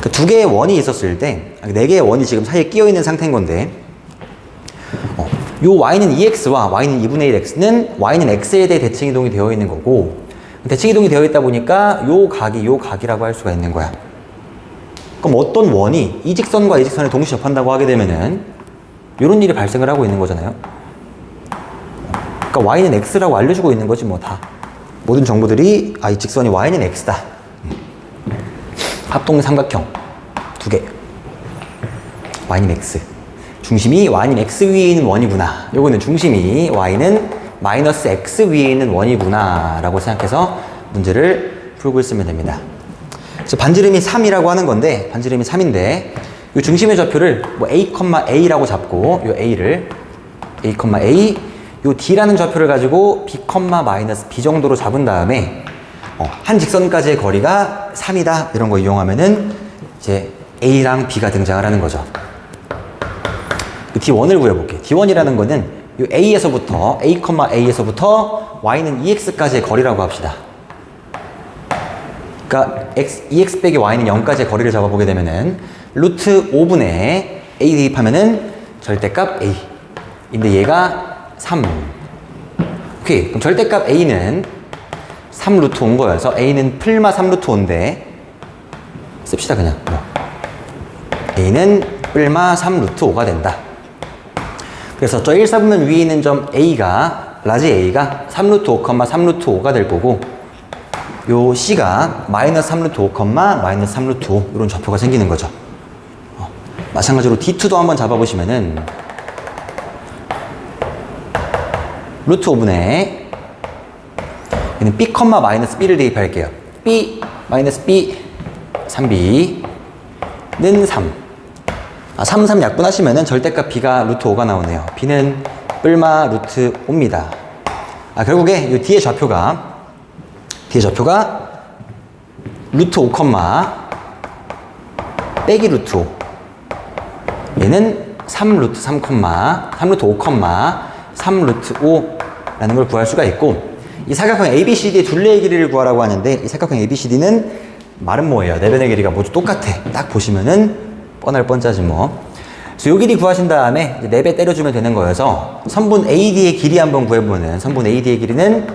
그 두 개의 원이 있었을 때, 네 개의 원이 지금 사이에 끼어 있는 상태인 건데, 요 y는 2x와 y는 2분의 1 x는 y는 x에 대해 대칭 이동이 되어 있는 거고, 대칭 이동이 되어 있다 보니까 요 각이라고 할 수가 있는 거야. 그럼 어떤 원이 이 직선과 이 직선을 동시에 접한다고 하게 되면은 요런 일이 발생을 하고 있는 거잖아요. 그러니까 y는 x라고 알려주고 있는 거지 뭐 다. 모든 정보들이 이 직선이 y는 x다. 합동 삼각형 두 개. y는 x. 중심이 y는 x 위에 있는 원이구나. 요거는 중심이 y는 마이너스 x 위에 있는 원이구나 라고 생각해서 문제를 풀고 있으면 됩니다. 그래서 반지름이 3이라고 하는 건데, 반지름이 3인데 이 중심의 좌표를 뭐 a,a라고 잡고 요 a를 a,a 요 d라는 좌표를 가지고 b, b 정도로 잡은 다음에 한 직선까지의 거리가 3이다 이런 거 이용하면은 이제 a랑 b가 등장을 하는 거죠. d1을 구해볼게. d1이라는 거는 요 a에서부터 a,a에서부터 y는 2x까지의 거리라고 합시다. 그러니까 2x 빼기 y는 0까지의 거리를 잡아보게 되면은 루트 5분의 a 대입하면은 절대값 a 인데 얘가 3. 오케이. 그럼 절대값 a는 3 루트 5인 거여서 a는 풀마 3 루트 5인데 씁시다 그냥. a는 풀마 3 루트 5가 된다. 그래서 저 1, 4분면 위에 있는 점 a가 라지 a가 3 루트 5, 3 루트 5가 될 거고, 요 c가 마이너스 3 루트 5, 마이너스 3 루트 5 이런 좌표가 생기는 거죠. 마찬가지로 d2도 한번 잡아보시면은 루트 5분의 얘는 b, 마이너스 b를 대입할게요. b, 마이너스 b, 3b는 3. 3 약분하시면은 절대값 b가 루트 5가 나오네요. b는 뿔마 루트 5입니다. 결국에 이 뒤의 좌표가 루트 5, 빼기 루트 5. 얘는 3 루트 3, 3 루트 5, 3 루트 5라는 걸 구할 수가 있고, 이 사각형 ABCD의 둘레의 길이를 구하라고 하는데, 이 사각형 ABCD는 말은 뭐예요? 내변의 길이가 모두 똑같아. 딱 보시면은 뻔할 뻔짜지 뭐. 그래서 요 길이 구하신 다음에 4배 때려주면 되는 거여서 선분 AD의 길이 한번 구해보면, 선분 AD의 길이는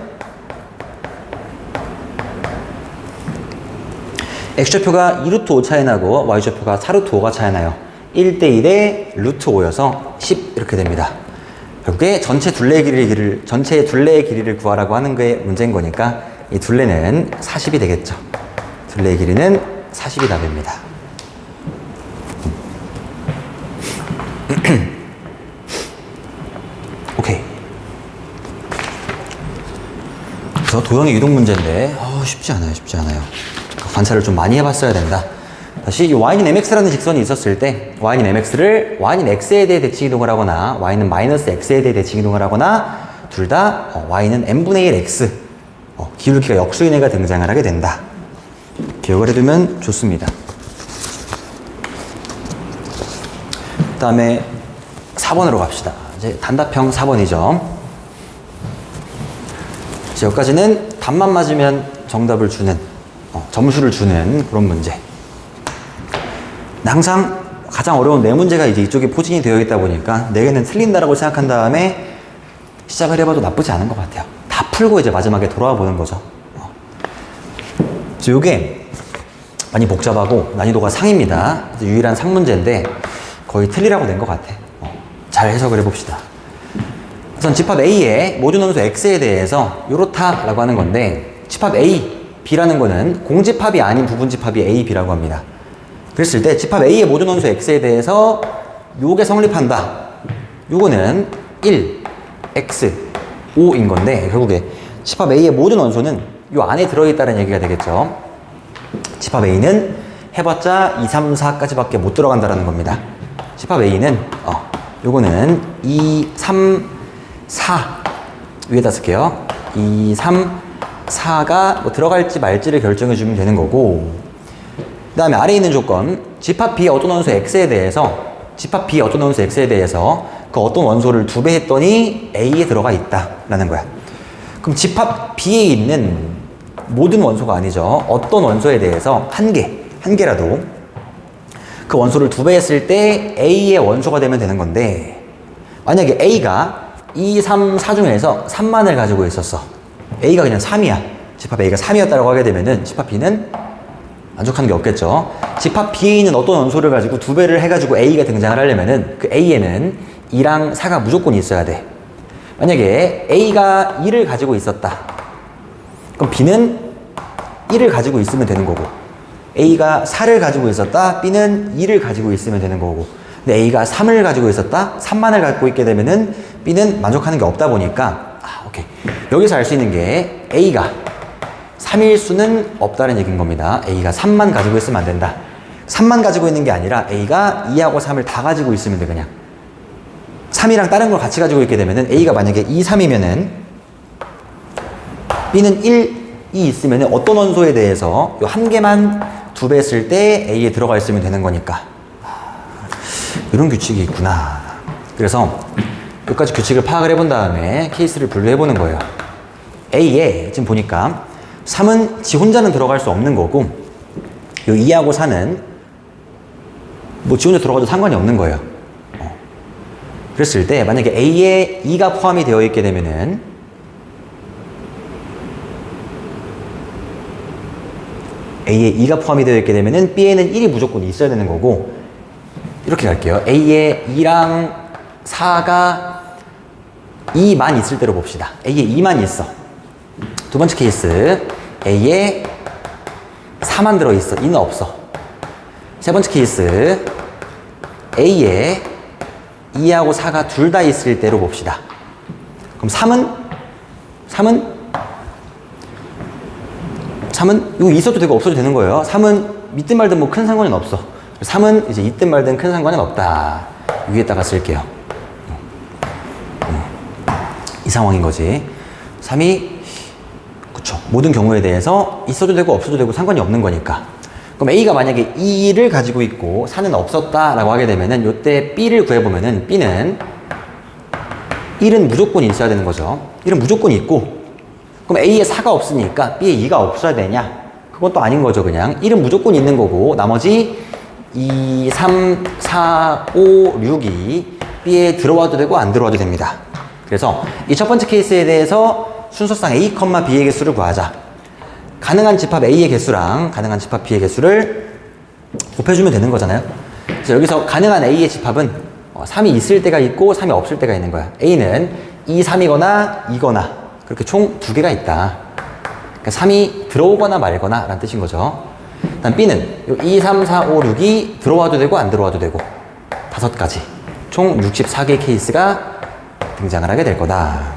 X좌표가 2루트 5 차이 나고 Y좌표가 4루트 5가 차이 나요. 1대1에 루트 5여서 10 이렇게 됩니다. 결국에 전체 둘레의 길이를 구하라고 하는 게 문제인 거니까 이 둘레는 40이 되겠죠. 둘레의 길이는 40이 답입니다. 오케이. 그래서 도형의 유동 문제인데 쉽지 않아요. 관찰을 좀 많이 해봤어야 된다. 다시 이 y는 mx라는 직선이 있었을 때 y는 mx를 y는 x에 대해 대칭 이동을 하거나 y는 마이너스 x에 대해 대칭 이동을 하거나 둘 다 y는 n분의 1 x 기울기가 역수인회가 등장을 하게 된다. 기억을 해두면 좋습니다. 그 다음에 4번으로 갑시다. 이제 단답형 4번이죠. 여기까지는 답만 맞으면 정답을 주는, 점수를 주는 그런 문제. 항상 가장 어려운 네 문제가 이제 이쪽에 포진이 되어 있다 보니까 네 개는 틀린다라고 생각한 다음에 시작을 해봐도 나쁘지 않은 것 같아요. 다 풀고 이제 마지막에 돌아와 보는 거죠. 그래서 이게 많이 복잡하고 난이도가 상입니다. 유일한 상 문제인데 거의 틀리라고 낸 것 같아. 잘 해석을 해봅시다. 우선 집합 A의 모든 원소 X에 대해서 요렇다라고 하는 건데 집합 A, B라는 거는 공집합이 아닌 부분집합이 A, B라고 합니다. 그랬을 때 집합 A의 모든 원소 X에 대해서 요게 성립한다. 요거는 1, X, 5인 건데 결국에 집합 A의 모든 원소는 요 안에 들어있다는 얘기가 되겠죠. 집합 A는 해봤자 2, 3, 4까지밖에 못 들어간다는 겁니다. 집합 A는 요거는 2, 3, 4 위에다 쓸게요. 2, 3, 4가 뭐 들어갈지 말지를 결정해 주면 되는 거고, 그 다음에 아래에 있는 조건 집합 B의 어떤 원소 X에 대해서 집합 B의 어떤 원소 X에 대해서 그 어떤 원소를 2배 했더니 A에 들어가 있다 라는 거야. 그럼 집합 B에 있는 모든 원소가 아니죠. 어떤 원소에 대해서 한 개라도 그 원소를 2배 했을 때 A의 원소가 되면 되는 건데, 만약에 A가 2, 3, 4 중에서 3만을 가지고 있었어. A가 그냥 3이야. 집합 A가 3이었다고 하게 되면은 집합 B는 만족하는 게 없겠죠. 집합 B에 있는 어떤 원소를 가지고 2배를 해가지고 A가 등장을 하려면은 그 A에는 2랑 4가 무조건 있어야 돼. 만약에 A가 2를 가지고 있었다. 그럼 B는 1을 가지고 있으면 되는 거고, A가 4를 가지고 있었다. B는 2를 가지고 있으면 되는 거고, 근데 A가 3을 가지고 있었다. 3만을 갖고 있게 되면은 B는 만족하는 게 없다 보니까, 오케이. 여기서 알 수 있는 게 A가 3일 수는 없다는 얘기인 겁니다. A가 3만 가지고 있으면 안 된다. 3만 가지고 있는 게 아니라 A가 2하고 3을 다 가지고 있으면 돼, 그냥. 3이랑 다른 걸 같이 가지고 있게 되면은 A가 만약에 2, 3이면은 B는 1, 2 있으면은 어떤 원소에 대해서 요 한 개만 2배 했을 때 A에 들어가 있으면 되는 거니까. 이런 규칙이 있구나. 그래서 여기까지 규칙을 파악을 해본 다음에 케이스를 분류해 보는 거예요. A에 지금 보니까 3은 지 혼자는 들어갈 수 없는 거고, 요 2하고 4는 뭐 지 혼자 들어가도 상관이 없는 거예요. 그랬을 때 만약에 A에 2가 포함이 되어 있게 되면은 A에 2가 포함이 되어 있게 되면은 B에는 1이 무조건 있어야 되는 거고, 이렇게 갈게요. A에 2랑 4가 2만 있을 때로 봅시다. A에 2만 있어. 두 번째 케이스, A에 4만 들어있어. 2는 없어. 세 번째 케이스, A에 2하고 4가 둘 다 있을 때로 봅시다. 그럼 3은 이거 있어도 되고 없어도 되는 거예요. 3은 있든 말든 뭐 큰 상관은 없어. 3은 이제 있든 말든 큰 상관은 없다. 위에다가 쓸게요. 이 상황인 거지. 3이 그쵸. 모든 경우에 대해서 있어도 되고 없어도 되고 상관이 없는 거니까. 그럼 A가 만약에 2를 가지고 있고 4는 없었다라고 하게 되면은 요때 B를 구해보면은 B는 1은 무조건 있어야 되는 거죠. 1은 무조건 있고, 그럼 A에 4가 없으니까 B에 2가 없어야 되냐? 그건 또 아닌 거죠. 그냥 1은 무조건 있는 거고 나머지 2, 3, 4, 5, 6이 B에 들어와도 되고 안 들어와도 됩니다. 그래서 이 첫 번째 케이스에 대해서 순서상 A, B의 개수를 구하자. 가능한 집합 A의 개수랑 가능한 집합 B의 개수를 곱해주면 되는 거잖아요. 그래서 여기서 가능한 A의 집합은 3이 있을 때가 있고 3이 없을 때가 있는 거야. A는 2, 3이거나 2거나 그렇게 총 2개가 있다. 그러니까 3이 들어오거나 말거나 라는 뜻인 거죠. 일단 B는 2, 3, 4, 5, 6이 들어와도 되고 안 들어와도 되고 5가지 총 64개의 케이스가 등장을 하게 될 거다.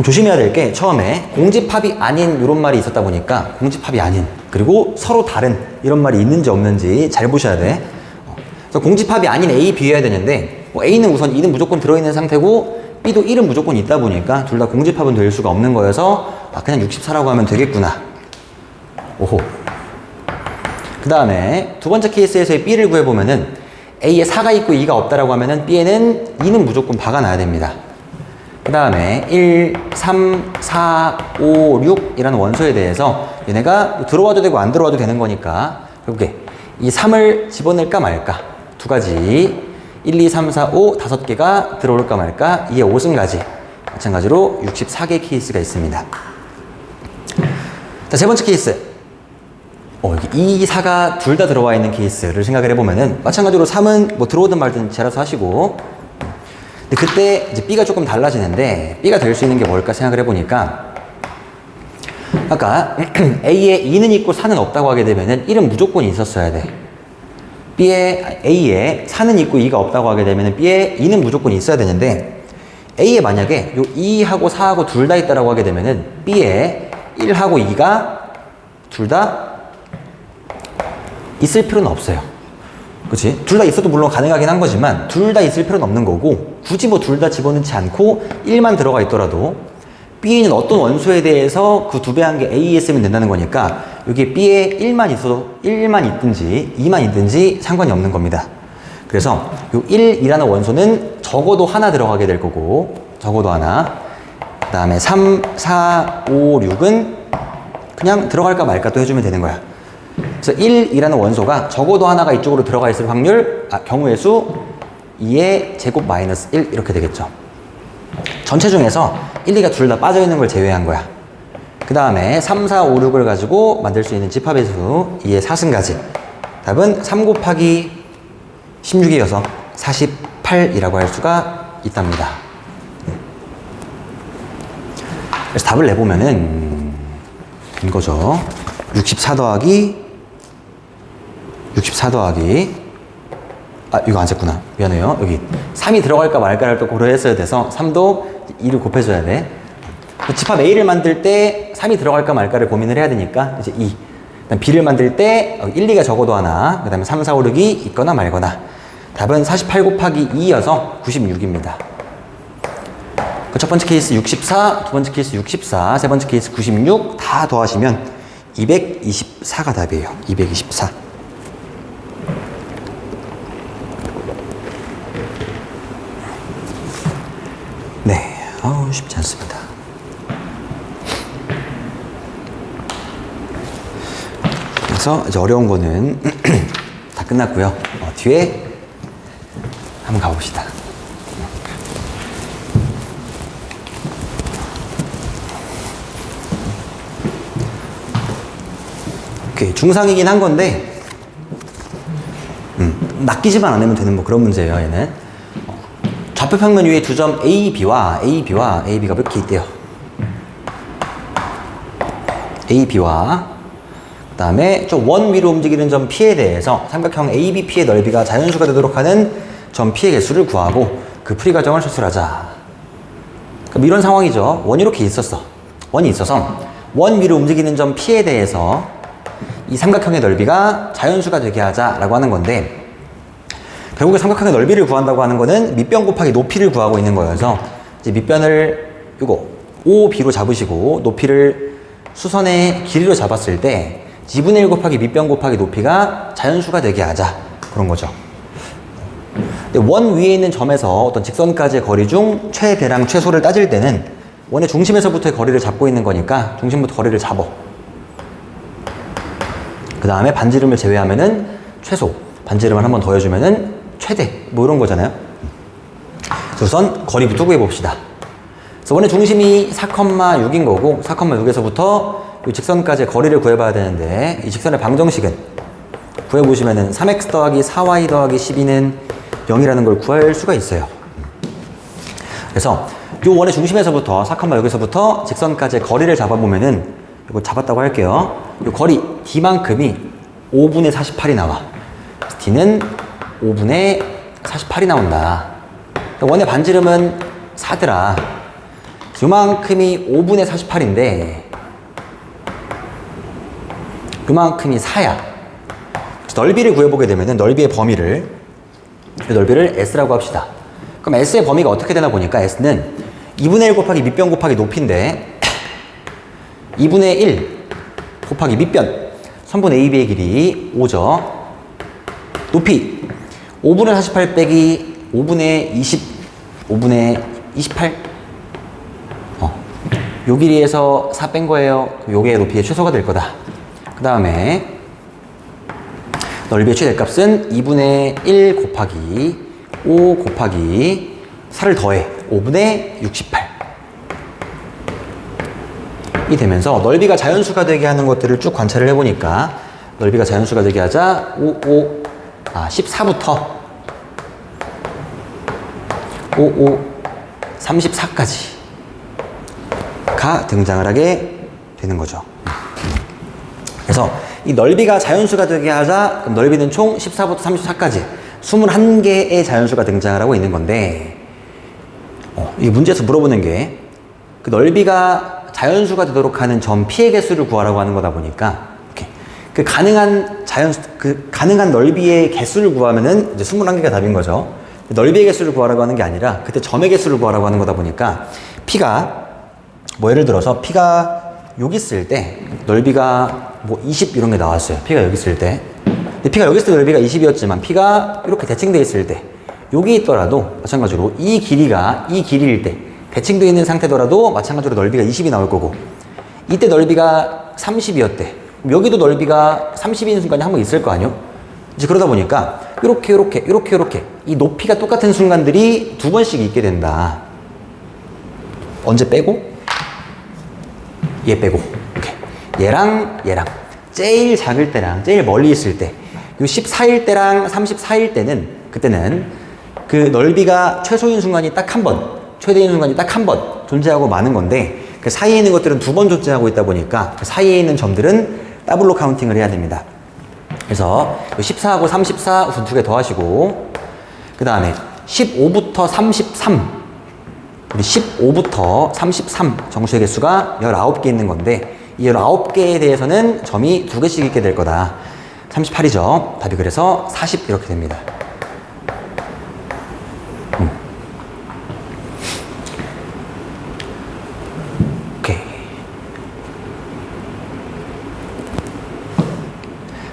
조심해야 될 게 처음에 공집합이 아닌 이런 말이 있었다 보니까 공집합이 아닌 그리고 서로 다른 이런 말이 있는지 없는지 잘 보셔야 돼. 그래서 공집합이 아닌 A, B여야 되는데 A는 우선 2는 무조건 들어있는 상태고 B도 1은 무조건 있다 보니까 둘 다 공집합은 될 수가 없는 거여서 그냥 64라고 하면 되겠구나. 오호. 그 다음에 두 번째 케이스에서의 B를 구해보면은 A에 4가 있고 2가 없다라고 하면은 B에는 2는 무조건 박아놔야 됩니다. 그 다음에 1, 3, 4, 5, 6 이라는 원소에 대해서 얘네가 들어와도 되고 안 들어와도 되는 거니까 결국에 이 3을 집어넣을까 말까 두 가지 1, 2, 3, 4, 5 5개가 들어올까 말까 2의 5승가지 마찬가지로 64개 케이스가 있습니다. 자, 세 번째 케이스 여기 2, 4가 둘 다 들어와 있는 케이스를 생각을 해보면은 마찬가지로 3은 뭐 들어오든 말든 제라서 하시고 근데 그때 이제 B가 조금 달라지는데 B가 될 수 있는 게 뭘까 생각을 해보니까 아까 A에 2는 있고 4는 없다고 하게 되면은 1은 무조건 있었어야 돼. A에 4는 있고 2가 없다고 하게 되면은 B에 2는 무조건 있어야 되는데 A에 만약에 요 2하고 4하고 둘 다 있다라고 하게 되면은 B에 1하고 2가 둘 다 있을 필요는 없어요. 그치? 둘 다 있어도 물론 가능하긴 한 거지만 둘 다 있을 필요는 없는 거고 굳이 뭐 둘 다 집어넣지 않고 1만 들어가 있더라도 B는 어떤 원소에 대해서 그 2배 한 게 A에 쓰면 된다는 거니까 여기 B에 1만 있어도 1만 있든지 2만 있든지 상관이 없는 겁니다. 그래서 요 1이라는 원소는 적어도 하나 들어가게 될 거고 적어도 하나 그 다음에 3, 4, 5, 6은 그냥 들어갈까 말까 또 해주면 되는 거야. 그래서 1이라는 원소가 적어도 하나가 이쪽으로 들어가 있을 확률 경우의 수 2의 제곱 마이너스 1 이렇게 되겠죠. 전체 중에서 1, 2가 둘 다 빠져있는 걸 제외한 거야. 그 다음에 3, 4, 5, 6을 가지고 만들 수 있는 집합의 수 2의 4승까지 답은 3 곱하기 16이어서 48이라고 할 수가 있답니다. 그래서 답을 내보면은 이거죠. 64 더하기 이거 안 셌구나. 미안해요. 여기 3이 들어갈까 말까를 또 고려했어야 돼서 3도 2를 곱해줘야 돼. 집합 A를 만들 때 3이 들어갈까 말까를 고민을 해야 되니까 이제 2. 그다음 B를 만들 때 1, 2가 적어도 하나, 그 다음에 3, 4, 5, 6이 있거나 말거나. 답은 48 곱하기 2여서 96입니다. 첫 번째 케이스 64, 두 번째 케이스 64, 세 번째 케이스 96 다 더하시면 224가 답이에요. 224. 네, 쉽지 않습니다. 그래서 이제 어려운 거는 다 끝났고요. 뒤에 한번 가봅시다. 오케이, 중상이긴 한 건데 낚이지만 않으면 되는 뭐 그런 문제예요. 얘는 좌표 평면 위에 두 점 AB가 이렇게 있대요. AB와 그 다음에 좀 원 위로 움직이는 점 P에 대해서 삼각형 ABP의 넓이가 자연수가 되도록 하는 점 P의 개수를 구하고 그 풀이 과정을 수술하자. 그럼 이런 상황이죠. 원이 이렇게 있었어. 원이 있어서 원 위로 움직이는 점 P에 대해서 이 삼각형의 넓이가 자연수가 되게 하자라고 하는 건데 결국에 삼각형의 넓이를 구한다고 하는 거는 밑변 곱하기 높이를 구하고 있는 거여서 이제 밑변을 이거 OB로 잡으시고 높이를 수선의 길이로 잡았을 때 2분의 1 곱하기 밑변 곱하기 높이가 자연수가 되게 하자 그런 거죠. 근데 원 위에 있는 점에서 어떤 직선까지의 거리 중 최대랑 최소를 따질 때는 원의 중심에서부터의 거리를 잡고 있는 거니까 중심부터 거리를 잡어. 그 다음에 반지름을 제외하면은 최소, 반지름을 한번 더해주면은 최대, 뭐 이런 거잖아요. 우선 거리부터 구해봅시다. 그래서 원의 중심이 4,6인 거고 4,6에서부터 이 직선까지의 거리를 구해봐야 되는데 이 직선의 방정식은 구해보시면은 3x 더하기 4y 더하기 12는 0이라는 걸 구할 수가 있어요. 그래서 이 원의 중심에서부터 4,6에서부터 직선까지의 거리를 잡아보면은 이거 잡았다고 할게요. 이 거리 D만큼이 5분의 48이 나와. D는 5분의 48이 나온다. 원의 반지름은 4더라. 요만큼이 5분의 48인데 요만큼이 4야. 넓이를 구해보게 되면 넓이의 범위를 S라고 합시다. 그럼 S의 범위가 어떻게 되나 보니까 S는 2분의 1 곱하기 밑변 곱하기 높이인데 2분의 1 곱하기 밑변 선분 AB의 길이 5죠. 높이 5분의 48 빼기 5분의 28 요 길이에서 4 뺀 거예요. 요게 높이의 최소가 될 거다. 그 다음에 넓이의 최대값은 2분의 1 곱하기 5 곱하기 4를 더해 5분의 68 이 되면서 넓이가 자연수가 되게 하는 것들을 쭉 관찰을 해보니까 넓이가 자연수가 되게 하자 14부터 55, 34까지가 등장을 하게 되는 거죠. 그래서 이 넓이가 자연수가 되게 하자, 그럼 넓이는 총 14부터 34까지 21개의 자연수가 등장을 하고 있는 건데, 이 문제에서 물어보는 게 그 넓이가 자연수가 되도록 하는 점 P의 개수를 구하라고 하는 거다 보니까, 이렇게 그 가능한 넓이의 개수를 구하면은 이제 21개가 답인 거죠. 넓이의 개수를 구하라고 하는 게 아니라 그때 점의 개수를 구하라고 하는 거다 보니까, P가 뭐 예를 들어서 P가 여기 있을 때 넓이가 뭐 20 이런 게 나왔어요. P가 여기 있을 때. 근데 P가 여기 있을 때 넓이가 20이었지만 P가 이렇게 대칭되어 있을 때, 여기 있더라도 마찬가지로 이 길이가 이 길이일 때 대칭되어 있는 상태더라도 마찬가지로 넓이가 20이 나올 거고, 이때 넓이가 30이었대. 여기도 넓이가 30인 순간이 한 번 있을 거 아니요? 이제 그러다 보니까 이렇게 이 높이가 똑같은 순간들이 두 번씩 있게 된다. 언제 빼고? 얘 빼고. 이렇게. 얘랑 제일 작을 때랑 제일 멀리 있을 때, 요 14일 때랑 34일 때는, 그때는 그 넓이가 최소인 순간이 딱 한 번, 최대인 순간이 딱 한 번 존재하고 마는 건데, 그 사이에 있는 것들은 두 번 존재하고 있다 보니까 그 사이에 있는 점들은 더블로 카운팅을 해야 됩니다. 그래서 14하고 34 우선 두 개 더하시고, 그 다음에 15부터 33, 우리 15부터 33 정수의 개수가 19개 있는 건데, 이 19개에 대해서는 점이 두 개씩 있게 될 거다. 38이죠. 답이 그래서 40 이렇게 됩니다. 오케이.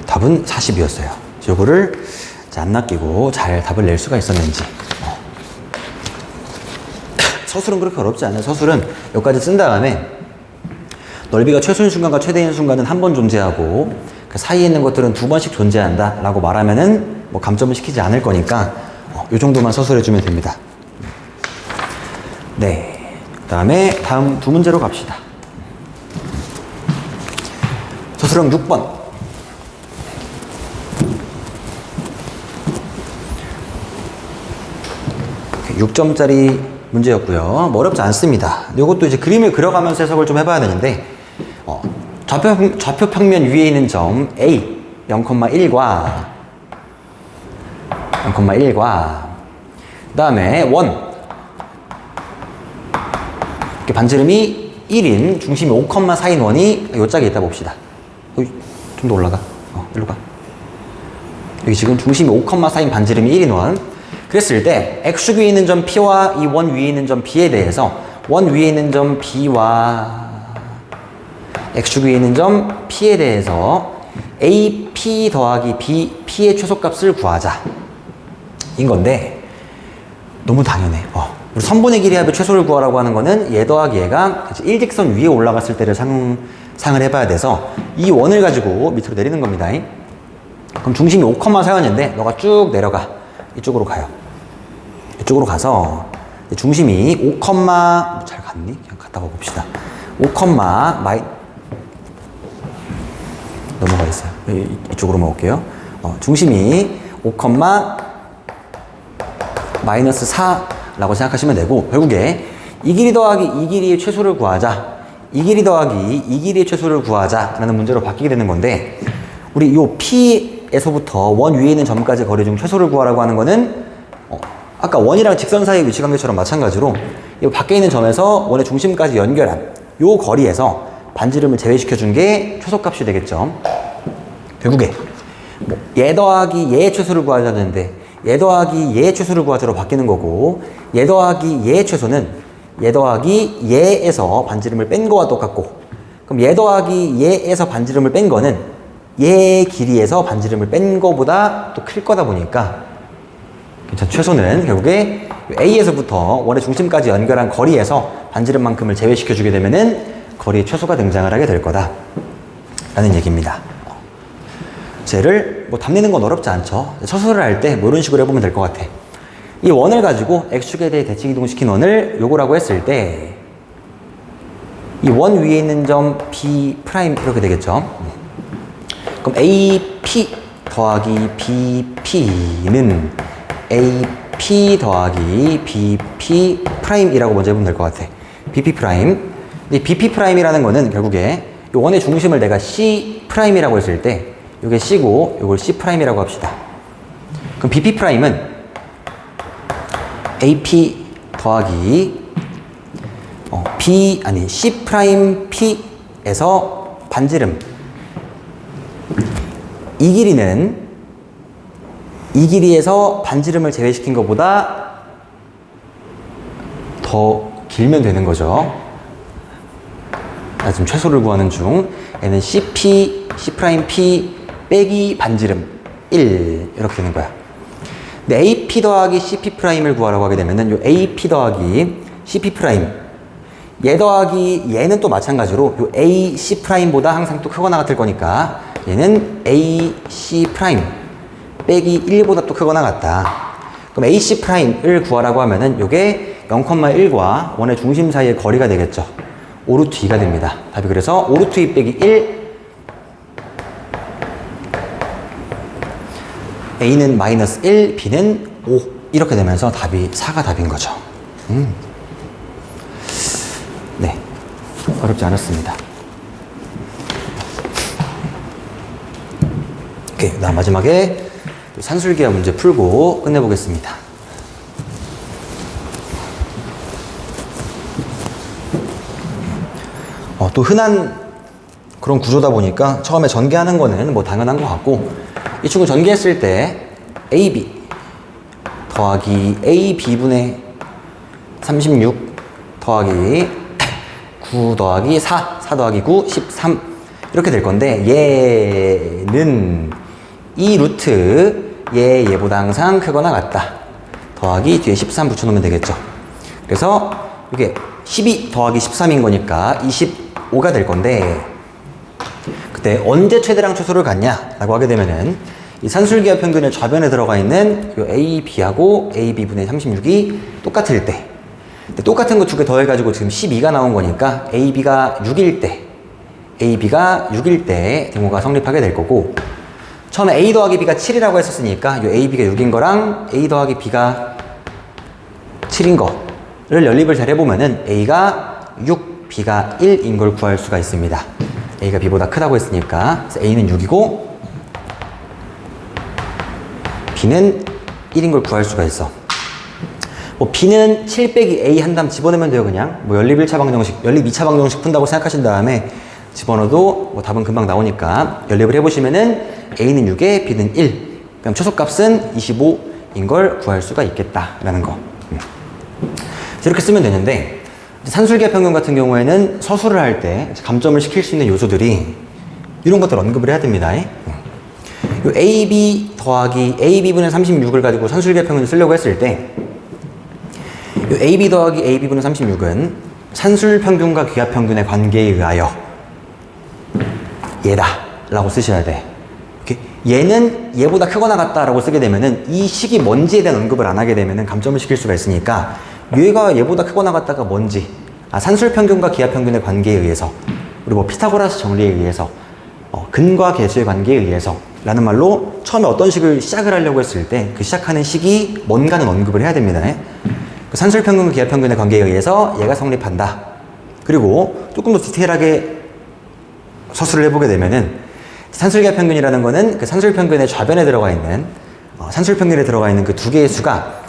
답은 40이었어요. 요거를 안 낚이고 잘 답을 낼 수가 있었는지. 서술은 그렇게 어렵지 않아요. 서술은 여기까지 쓴 다음에 넓이가 최소인 순간과 최대인 순간은 한 번 존재하고 그 사이에 있는 것들은 두 번씩 존재한다 라고 말하면은 뭐 감점을 시키지 않을 거니까 요 정도만 서술해주면 됩니다. 네. 그 다음에 다음 두 문제로 갑시다. 서술형 6번. 6점짜리 문제였고요. 뭐 어렵지 않습니다. 이것도 이제 그림을 그려가면서 해석을 좀 해봐야 되는데, 좌표 평면 위에 있는 점 A 0,1과 그 다음에 원, 이렇게 반지름이 1인 중심이 5,4인 원이 요 짝에 있다 봅시다. 좀 더 올라가. 일로 가. 여기 지금 중심이 5,4인 반지름이 1인 원. 그랬을 때 X축 위에 있는 점 P와 이 원 위에 있는 점 B에 대해서 원 위에 있는 점 B와 X축 위에 있는 점 P에 대해서 AP 더하기 P의 최소값을 구하자 인 건데, 너무 당연해. 우리 선분의 길이 합의 최소를 구하라고 하는 거는 얘 더하기 얘가 일직선 위에 올라갔을 때를 상을 해봐야 돼서 이 원을 가지고 밑으로 내리는 겁니다. 그럼 중심이 5,4였는데 너가 쭉 내려가. 이쪽으로 가요. 이쪽으로 가서 중심이 5, 잘 갔니? 그냥 갔다가 봅시다. 5, 넘어가 있어요. 이쪽으로만 올게요. 중심이 5, 마이너스 4라고 생각하시면 되고, 결국에 이 길이 더하기 이 길이의 최소를 구하자, 이 길이 더하기 이 길이의 최소를 구하자 라는 문제로 바뀌게 되는 건데, 우리 요 P에서부터 원 위에 있는 점까지 거리 중 최소를 구하라고 하는 거는 아까 원이랑 직선 사이의 위치 관계처럼 마찬가지로 이 밖에 있는 점에서 원의 중심까지 연결한 요 거리에서 반지름을 제외시켜 준 게 최소값이 되겠죠. 결국에 얘 더하기 얘의 최소를 구하자는데 얘 더하기 얘의 최소를 구하자로 바뀌는 거고, 얘 더하기 얘의 최소는 얘 더하기 얘에서 반지름을 뺀 거와 똑같고, 그럼 얘 더하기 얘에서 반지름을 뺀 거는 얘의 길이에서 반지름을 뺀 거보다 또 클 거다 보니까 최소는 결국에 A에서부터 원의 중심까지 연결한 거리에서 반지름만큼을 제외시켜 주게 되면은 거리의 최소가 등장을 하게 될 거다 라는 얘기입니다. 쟤를 답 내는 건 어렵지 않죠. 서술을 할 때 이런 식으로 해보면 될 것 같아. 이 원을 가지고 X축에 대해 대칭 이동시킨 원을 요거라고 했을 때 이 원 위에 있는 점 B' 이렇게 되겠죠. 그럼 AP 더하기 BP는 AP P 더하기 BP 프라임이라고 먼저 해보면 될 것 같아. BP 프라임. 근데 BP 프라임이라는 거는 결국에 요 원의 중심을 내가 C 프라임이라고 했을 때 요게 C고 요걸 C 프라임이라고 합시다. 그럼 BP 프라임은 AP 더하기 C 프라임 P에서 반지름 이 길이에서 반지름을 제외시킨 것보다 더 길면 되는 거죠. 나 지금 최소를 구하는 중. 얘는 CP, C'P 빼기 반지름 1 이렇게 되는 거야. 근데 AP 더하기 CP 프라임을 구하라고 하게 되면은 요 AP 더하기 CP 프라임 얘 더하기 얘는 또 마찬가지로 요 AC 프라임보다 항상 또 크거나 같을 거니까 얘는 AC 프라임 빼기 1보다 또 크거나 같다. 그럼 AC 프라임을 구하라고 하면은 요게 0,1과 원의 중심 사이의 거리가 되겠죠. 5루트 2가 됩니다. 답이 그래서 5루트 2 빼기 1 A는 마이너스 1, B는 5 이렇게 되면서 답이 4가 답인 거죠. 네, 어렵지 않았습니다. 오케이, 나 마지막에 산술기하 문제 풀고 끝내보겠습니다. 또 흔한 그런 구조다 보니까 처음에 전개하는 거는 뭐 당연한 것 같고 이 친구 전개했을 때 AB 더하기 AB분의 36 더하기 9 더하기 4 더하기 9 13 이렇게 될 건데 얘는 이 루트 얘보다 항상 크거나 같다 더하기 뒤에 13 붙여놓으면 되겠죠. 그래서 이게 12 더하기 13인 거니까 25가 될 건데 그때 언제 최대랑 최소를 갖냐 라고 하게 되면은 이 산술기하 평균의 좌변에 들어가 있는 요 AB하고 AB분의 36이 똑같을 때 똑같은 거 두 개 더해가지고 지금 12가 나온 거니까 AB가 6일 때 등호가 성립하게 될 거고 처음에 A 더하기 B가 7이라고 했었으니까 요 AB가 6인 거랑 A 더하기 B가 7인 거를 연립을 잘 해보면은 A가 6, B가 1인 걸 구할 수가 있습니다. A가 B보다 크다고 했으니까 그래서 A는 6이고 B는 1인 걸 구할 수가 있어. 뭐 B는 7 빼기 A 한 다음 집어넣으면 돼요. 그냥 뭐 연립 1차 방정식, 연립 2차 방정식 푼다고 생각하신 다음에 집어넣어도 뭐 답은 금방 나오니까 연립을 해보시면은 A는 6에 B는 1 그럼 최소값은 25인 걸 구할 수가 있겠다라는 거. 이렇게 쓰면 되는데 산술기하 평균 같은 경우에는 서술을 할 때 감점을 시킬 수 있는 요소들이 이런 것들 언급을 해야 됩니다. 요 AB 더하기 AB분의 36을 가지고 산술기하 평균을 쓰려고 했을 때 요 AB 더하기 AB분의 36은 산술 평균과 기하 평균의 관계에 의하여 얘다 라고 쓰셔야 돼. 얘는 얘보다 크거나 같다라고 쓰게 되면은 이 식이 뭔지에 대한 언급을 안 하게 되면은 감점을 시킬 수가 있으니까 얘가 얘보다 크거나 같다가 뭔지 산술 평균과 기하 평균의 관계에 의해서 그리고 뭐 피타고라스 정리에 의해서 근과 계수의 관계에 의해서 라는 말로 처음에 어떤 식을 시작을 하려고 했을 때 그 시작하는 식이 뭔가는 언급을 해야 됩니다. 그 산술 평균과 기하 평균의 관계에 의해서 얘가 성립한다. 그리고 조금 더 디테일하게 서술을 해보게 되면은 산술기하 평균이라는 거는 그 산술 평균의 좌변에 들어가 있는 산술 평균에 들어가 있는 그 두 개의 수가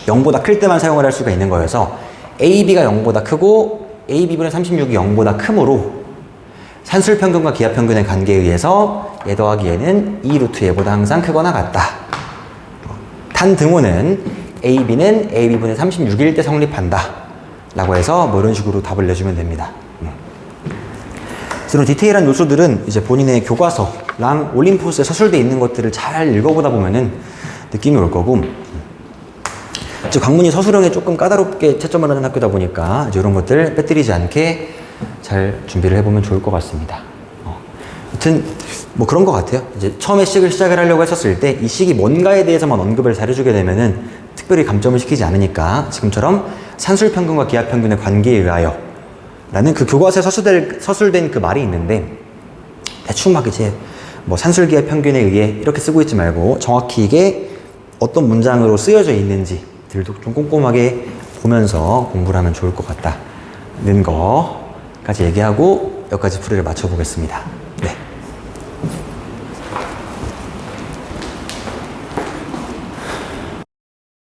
0보다 클 때만 사용을 할 수가 있는 거여서 AB가 0보다 크고 AB분의 36이 0보다 크므로 산술 평균과 기하 평균의 관계에 의해서 얘 더하기 얘는 2루트 얘보다 항상 크거나 같다. 탄 등호는 AB는 AB분의 36일 때 성립한다 라고 해서 뭐 이런 식으로 답을 내주면 됩니다. 이런 디테일한 요소들은 이제 본인의 교과서랑 올림포스에 서술되어 있는 것들을 잘 읽어보다 보면은 느낌이 올 거고 이제 강문이 서술형에 조금 까다롭게 채점을 하는 학교다 보니까 이제 이런 것들 빼뜨리지 않게 잘 준비를 해보면 좋을 것 같습니다. 아무튼 뭐 그런 것 같아요. 이제 처음에 식을 시작을 하려고 했었을 때 이 식이 뭔가에 대해서만 언급을 잘해주게 되면은 특별히 감점을 시키지 않으니까 지금처럼 산술 평균과 기하 평균의 관계에 의하여 라는 그 교과서에 서술된 그 말이 있는데 대충 막 이제 뭐 산술기하 평균에 의해 이렇게 쓰고 있지 말고 정확히 이게 어떤 문장으로 쓰여져 있는지들도 좀 꼼꼼하게 보면서 공부를 하면 좋을 것 같다는 거까지 얘기하고 여기까지 풀이를 맞춰보겠습니다.